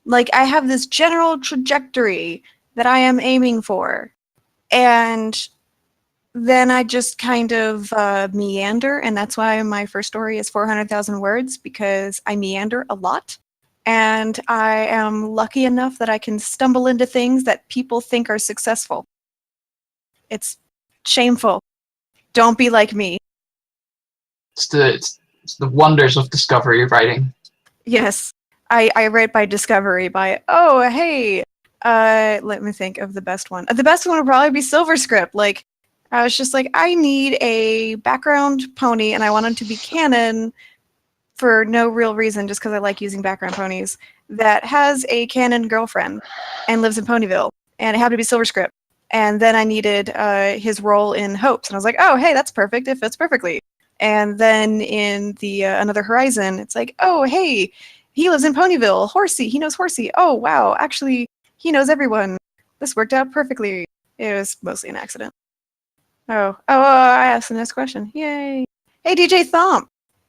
Like, I have this general trajectory that I am aiming for. And then I just kind of meander, and that's why my first story is 400,000 words, because I meander a lot. And I am lucky enough that I can stumble into things that people think are successful. It's shameful. Don't be like me. It's the wonders of discovery writing. Yes, I write by discovery, by, oh, hey, let me think of the best one. The best one would probably be Silverscript. Like, I was just like, I need a background pony, and I want him to be canon for no real reason, just because I like using background ponies, that has a canon girlfriend and lives in Ponyville, and it happened to be Silverscript. And then I needed his role in Hopes, and I was like, oh, hey, that's perfect. It fits perfectly. And then in the Another Horizon, it's like, oh, hey, he lives in Ponyville. Horsey, he knows Horsey. Oh, wow, actually, he knows everyone. This worked out perfectly. It was mostly an accident. I asked the next question. Yay. Hey, DJ Thomp,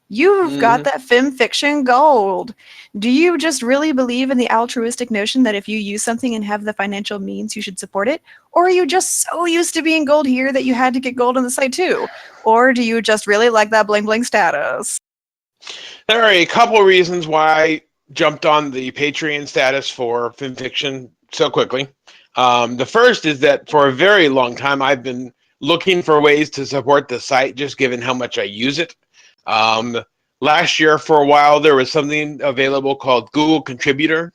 you've got that film fiction gold. Do you just really believe in the altruistic notion that if you use something and have the financial means, you should support it? Or are you just so used to being gold here that you had to get gold on the site too? Or do you just really like that bling bling status? There are a couple reasons why I jumped on the Patreon status for FimFiction so quickly. The first is that for a very long time, I've been looking for ways to support the site, just given how much I use it. Last year, for a while, there was something available called Google Contributor,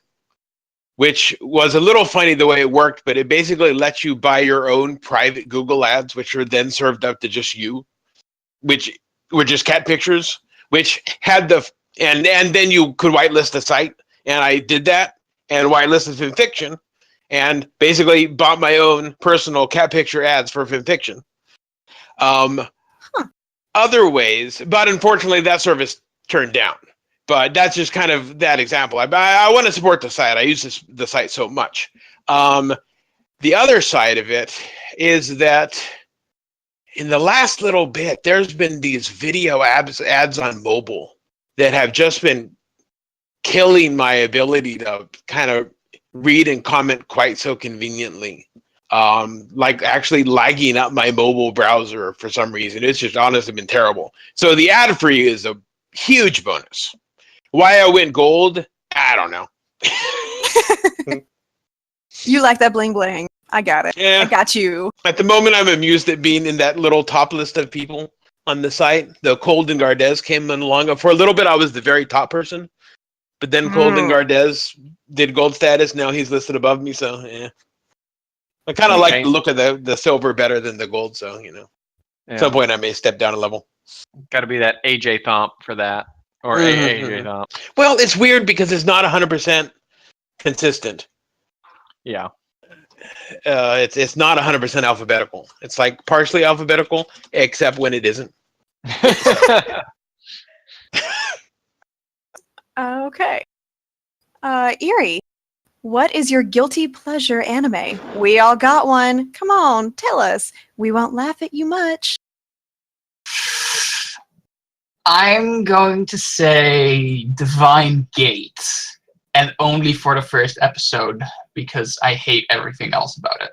which was a little funny the way it worked, but it basically lets you buy your own private Google ads, which are then served up to just you, which were just cat pictures, which had and then you could whitelist the site, and I did that, and whitelisted FimFiction, and basically bought my own personal cat picture ads for FimFiction. Other ways, but unfortunately that service turned down. But that's just kind of that example. I want to support the site. I use the site so much. The other side of it is that in the last little bit, there's been these video ads on mobile that have just been killing my ability to kind of read and comment quite so conveniently. Like actually lagging up my mobile browser for some reason. It's just honestly been terrible. So the ad free is a huge bonus. Why I went gold, I don't know. You like that bling bling. I got it. Yeah. I got you. At the moment, I'm amused at being in that little top list of people on the site. The Colden Gardez came along. For a little bit, I was the very top person. But then Colden Gardez did gold status. Now he's listed above me, so yeah. I kind of like the look of the silver better than the gold, so, you know. Yeah. At some point, I may step down a level. Got to be that AJ Thomp for that. Or AJ Thomp. Well, it's weird because it's not 100% consistent. Yeah. It's not 100% alphabetical. It's like partially alphabetical, except when it isn't. Okay. Eerie, what is your guilty pleasure anime? We all got one. Come on, tell us. We won't laugh at you much. I'm going to say Divine Gate, and only for the first episode, because I hate everything else about it.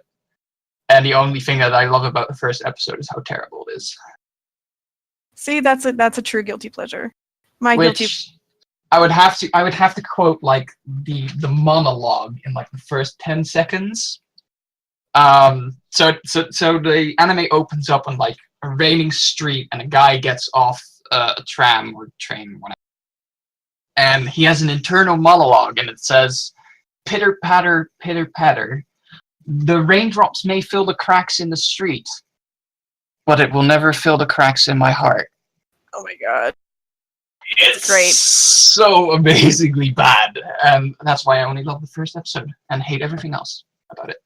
And the only thing that I love about the first episode is how terrible it is. See, that's a true guilty pleasure. My Which guilty. I would have to quote like the monologue in like the first 10 seconds. So the anime opens up on like a raining street, and a guy gets off a tram or train, whatever. And he has an internal monologue, and it says, "Pitter patter, pitter patter. The raindrops may fill the cracks in the street, but it will never fill the cracks in my heart." Oh my god. It's great. So amazingly bad, and that's why I only love the first episode and hate everything else about it.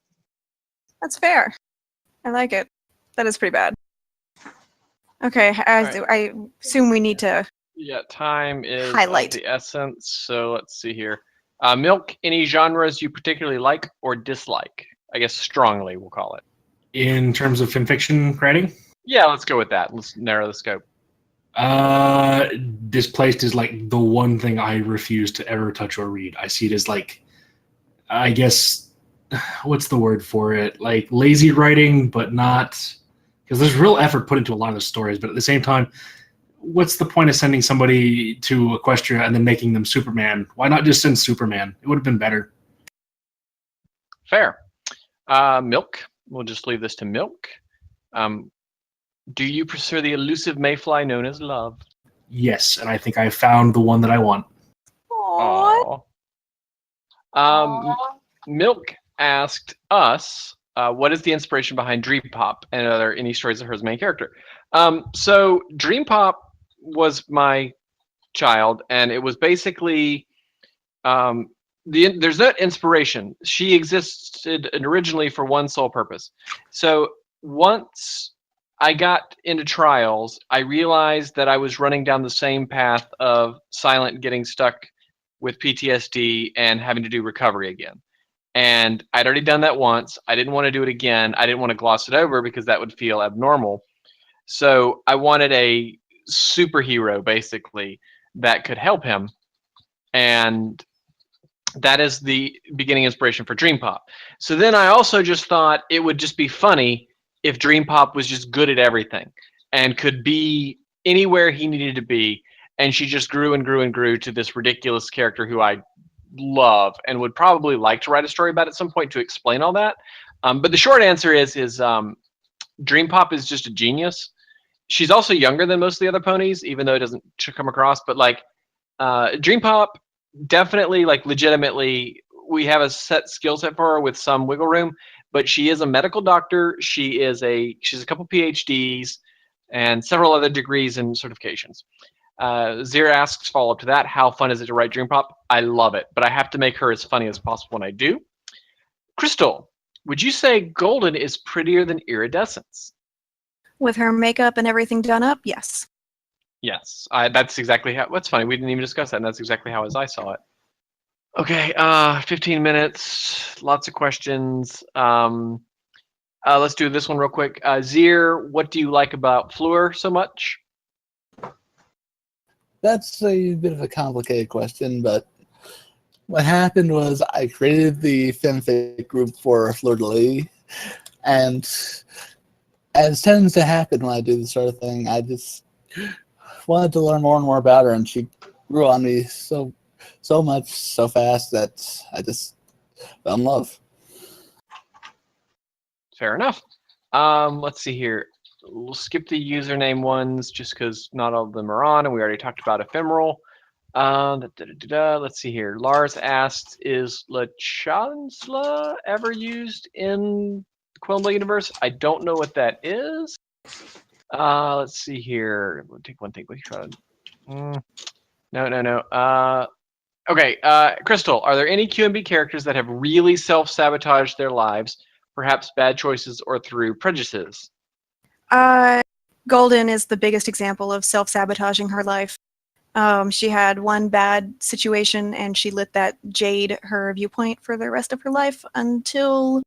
That's fair. I like it. That is pretty bad. Okay, I assume we need to. Yeah, time is Highlight. of the essence. So let's see here. Milk, any genres you particularly like or dislike? I guess strongly, we'll call it. In terms of fanfiction writing, Yeah, let's go with that. Let's narrow the scope. Displaced is like the one thing I refuse to ever touch or read. I see it as like, I guess, what's the word for it? Like lazy writing, but not, because there's real effort put into a lot of the stories, but at the same time, what's the point of sending somebody to Equestria and then making them Superman? Why not just send Superman? It would have been better. Fair. Milk. We'll just leave this to Milk. Do you pursue the elusive mayfly known as love? Yes, and I think I found the one that I want. Aww. Milk asked us, what is the inspiration behind Dream Pop, and are there any stories of her as main character? So Dream Pop was my child, and it was basically there's no inspiration. She existed originally for one sole purpose. So once I got into trials, I realized that I was running down the same path of Silent getting stuck with PTSD and having to do recovery again. And I'd already done that once. I didn't want to do it again. I didn't want to gloss it over because that would feel abnormal. So I wanted a superhero, basically, that could help him. And that is the beginning inspiration for Dream Pop. So then I also just thought it would just be funny if Dream Pop was just good at everything and could be anywhere he needed to be. And she just grew and grew and grew to this ridiculous character who I love and would probably like to write a story about at some point to explain all that. But the short answer is Dream Pop is just a genius. She's also younger than most of the other ponies, even though it doesn't come across. But like Dream Pop, definitely, like legitimately, we have a set skill set for her with some wiggle room. But she is a medical doctor. She's a couple PhDs and several other degrees and certifications. Zir asks, follow up to that, how fun is it to write Dream Pop? I love it, but I have to make her as funny as possible when I do. Crystal, would you say Golden is prettier than Iridescence? With her makeup and everything done up, yes. Yes, that's exactly how. What's funny, we didn't even discuss that, and that's exactly how as I saw it. Okay, 15 minutes, lots of questions. Let's do this one real quick. Zir, what do you like about Fleur so much? That's a bit of a complicated question, but what happened was I created the fanfic group for Fleur de Lis, and as tends to happen when I do this sort of thing, I just wanted to learn more and more about her, and she grew on me so much, so fast that I just fell in love. Fair enough. Let's see here. We'll skip the username ones just because not all of them are on, and we already talked about Ephemeral. Let's see here. Lars asked, is La Chancellor ever used in the Quillenbell universe? I don't know what that is. Let's see here. We'll take one thing. No. Okay, Crystal, are there any QMB characters that have really self-sabotaged their lives, perhaps bad choices or through prejudices? Golden is the biggest example of self-sabotaging her life. She had one bad situation and she let that jade her viewpoint for the rest of her life until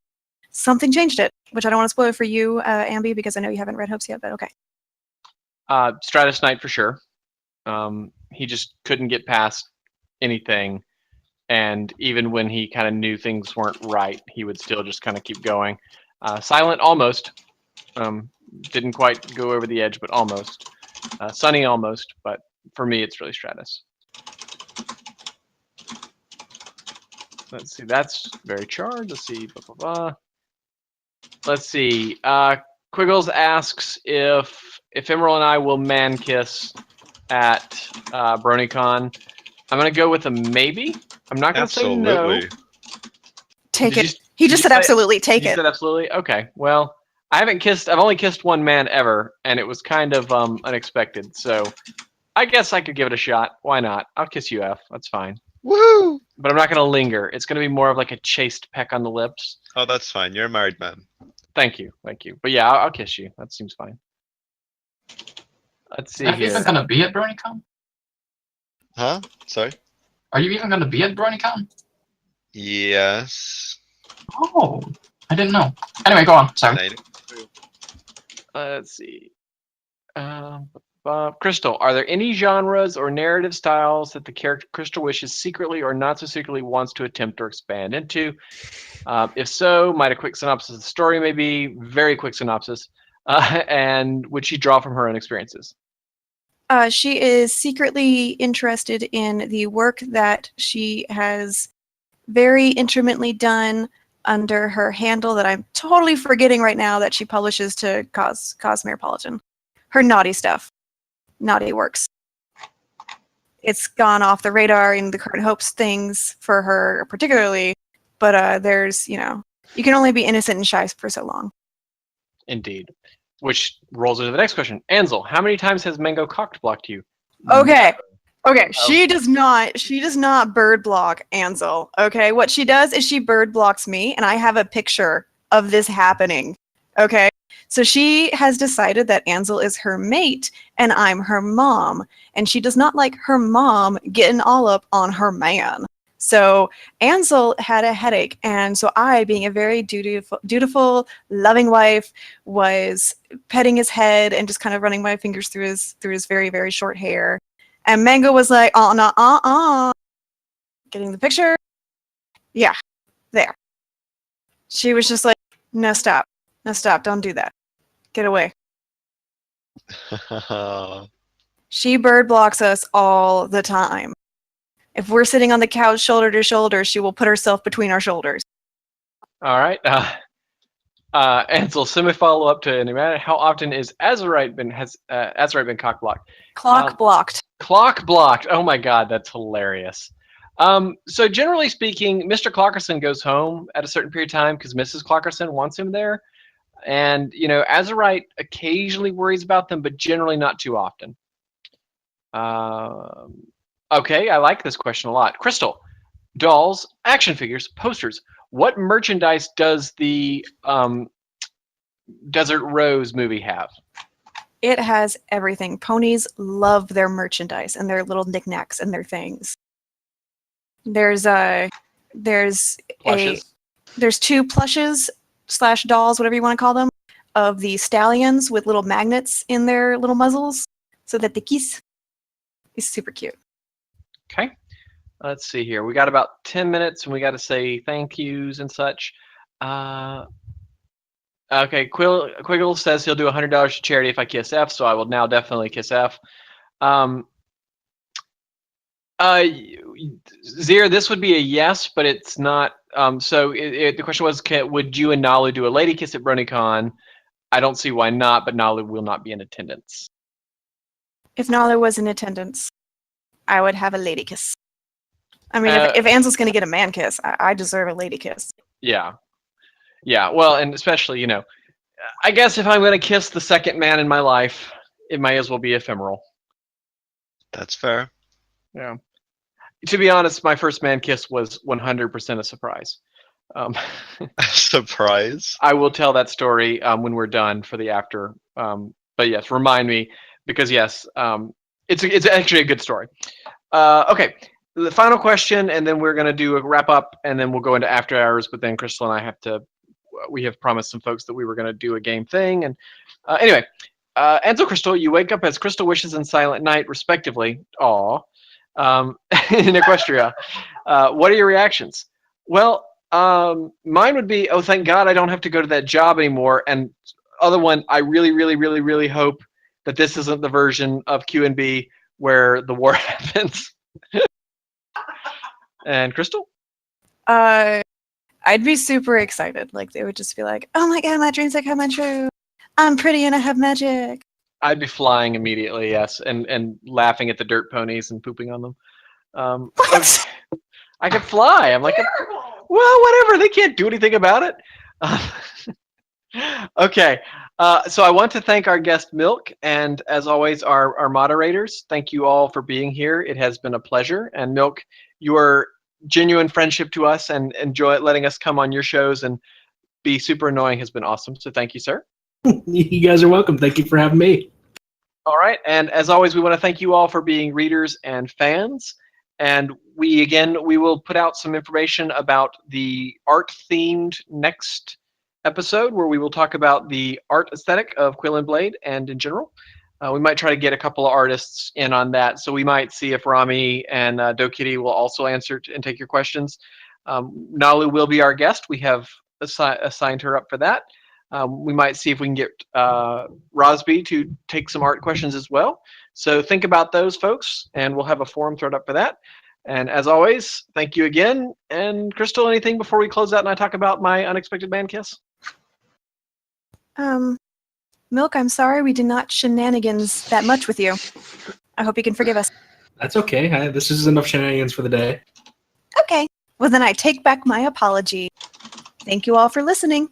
something changed it, which I don't want to spoil for you, Ambi, because I know you haven't read Hopes yet, but okay. Stratus Knight for sure. He just couldn't get past anything, and even when he kind of knew things weren't right, he would still just kind of keep going. Silent almost. Didn't quite go over the edge, but almost. Sunny almost, but for me, it's really Stratus. Let's see, that's very charred. Let's see, blah, blah, blah. Let's see. Quiggles asks if Ephemeral and I will man kiss at BronyCon. I'm gonna go with a maybe. I'm not gonna say no. Absolutely. Take it. He just said absolutely. Take You it. said absolutely? Okay. Well, I've only kissed one man ever, and it was kind of unexpected. So I guess I could give it a shot. Why not? I'll kiss you, F. That's fine. Woohoo! But I'm not gonna linger. It's gonna be more of like a chaste peck on the lips. Oh, that's fine. You're a married man. Thank you. But yeah, I'll kiss you. That seems fine. Let's see Are you here. even gonna be at BronyCon? Huh? Sorry. Are you even gonna be at BronyCon? Yes. Oh, I didn't know. Anyway, go on. Sorry. Native. Let's see. Crystal, are there any genres or narrative styles that the character Crystal wishes secretly or not so secretly wants to attempt or expand into? If so, might a quick synopsis of the story maybe, very quick synopsis, and would she draw from her own experiences? She is secretly interested in the work that she has very intimately done under her handle that I'm totally forgetting right now that she publishes to Cosmopolitan. Her naughty stuff. Naughty works. It's gone off the radar in the current hopes things for her particularly, but there's, you can only be innocent and shy for so long. Indeed. Which rolls into the next question. Ansel, how many times has Mango cocked blocked you? Okay. She does not bird block Ansel. Okay. What she does is she bird blocks me, and I have a picture of this happening. Okay. So she has decided that Ansel is her mate and I'm her mom, and she does not like her mom getting all up on her man. So Ansel had a headache, and so I, being a very dutiful, loving wife, was petting his head and just kind of running my fingers through his very, very short hair. And Mango was like, getting the picture? Yeah, there. She was just like, no, stop, don't do that. Get away. She bird blocks us all the time. If we're sitting on the couch shoulder to shoulder, she will put herself between our shoulders. All right. Ansel, semi follow up to Enigmatic. How often has Azurite been cock blocked? Clock blocked. Clock blocked. Oh my God, that's hilarious. So generally speaking, Mr. Clockerson goes home at a certain period of time because Mrs. Clockerson wants him there. And, Azurite occasionally worries about them, but generally not too often. Okay, I like this question a lot. Crystal, dolls, action figures, posters. What merchandise does the Desert Rose movie have? It has everything. Ponies love their merchandise and their little knickknacks and their things. There's two plushes / dolls, whatever you want to call them, of the stallions with little magnets in their little muzzles so that they kiss. It's super cute. Okay. Let's see here. We got about 10 minutes and we got to say thank yous and such. Okay, Quiggle says he'll do $100 to charity if I kiss F, so I will now definitely kiss F. Zir, this would be a yes, but it's not. So the question was, would you and Nalu do a lady kiss at BronyCon? I don't see why not, but Nalu will not be in attendance. If Nalu was in attendance, I would have a lady kiss. I mean, if Ansel's going to get a man kiss, I deserve a lady kiss. Yeah. Yeah, well, and especially, I guess if I'm going to kiss the second man in my life, it may as well be ephemeral. That's fair. Yeah. To be honest, my first man kiss was 100% a surprise. Surprise? I will tell that story when we're done for the after. But yes, remind me, because yes, it's actually a good story. Okay, the final question, and then we're going to do a wrap up, and then we'll go into after hours, but then Crystal and I we have promised some folks that we were going to do a game thing. And anyway, Ansel, Crystal, you wake up as Crystal Wishes and Silent Night, respectively. Aw. In Equestria. What are your reactions? Well, mine would be, oh, thank God I don't have to go to that job anymore. And other one, I really, really, really, really hope that this isn't the version of Q&B where the war happens. And Crystal? I'd be super excited. Like, they would just be like, oh my God, my dreams are coming true. I'm pretty and I have magic. I'd be flying immediately, yes, and laughing at the dirt ponies and pooping on them. What? I could fly. I'm like, well, whatever. They can't do anything about it. Okay. So I want to thank our guest Milk, and as always, our moderators. Thank you all for being here. It has been a pleasure. And Milk, your genuine friendship to us and enjoy letting us come on your shows and be super annoying has been awesome. So thank you, sir. You guys are welcome. Thank you for having me. All right, and as always, we want to thank you all for being readers and fans. And we will put out some information about the art-themed next episode, where we will talk about the art aesthetic of Quill and Blade and in general. We might try to get a couple of artists in on that, so we might see if Rami and Dokitty will also answer and take your questions. Nalu will be our guest. We have assigned her up for that. We might see if we can get Rosby to take some art questions as well. So think about those, folks, and we'll have a forum thrown up for that. And as always, thank you again. And Crystal, anything before we close out and I talk about my unexpected man kiss? Milk, I'm sorry we did not shenanigans that much with you. I hope you can forgive us. That's okay. This is enough shenanigans for the day. Okay. Well, then I take back my apology. Thank you all for listening.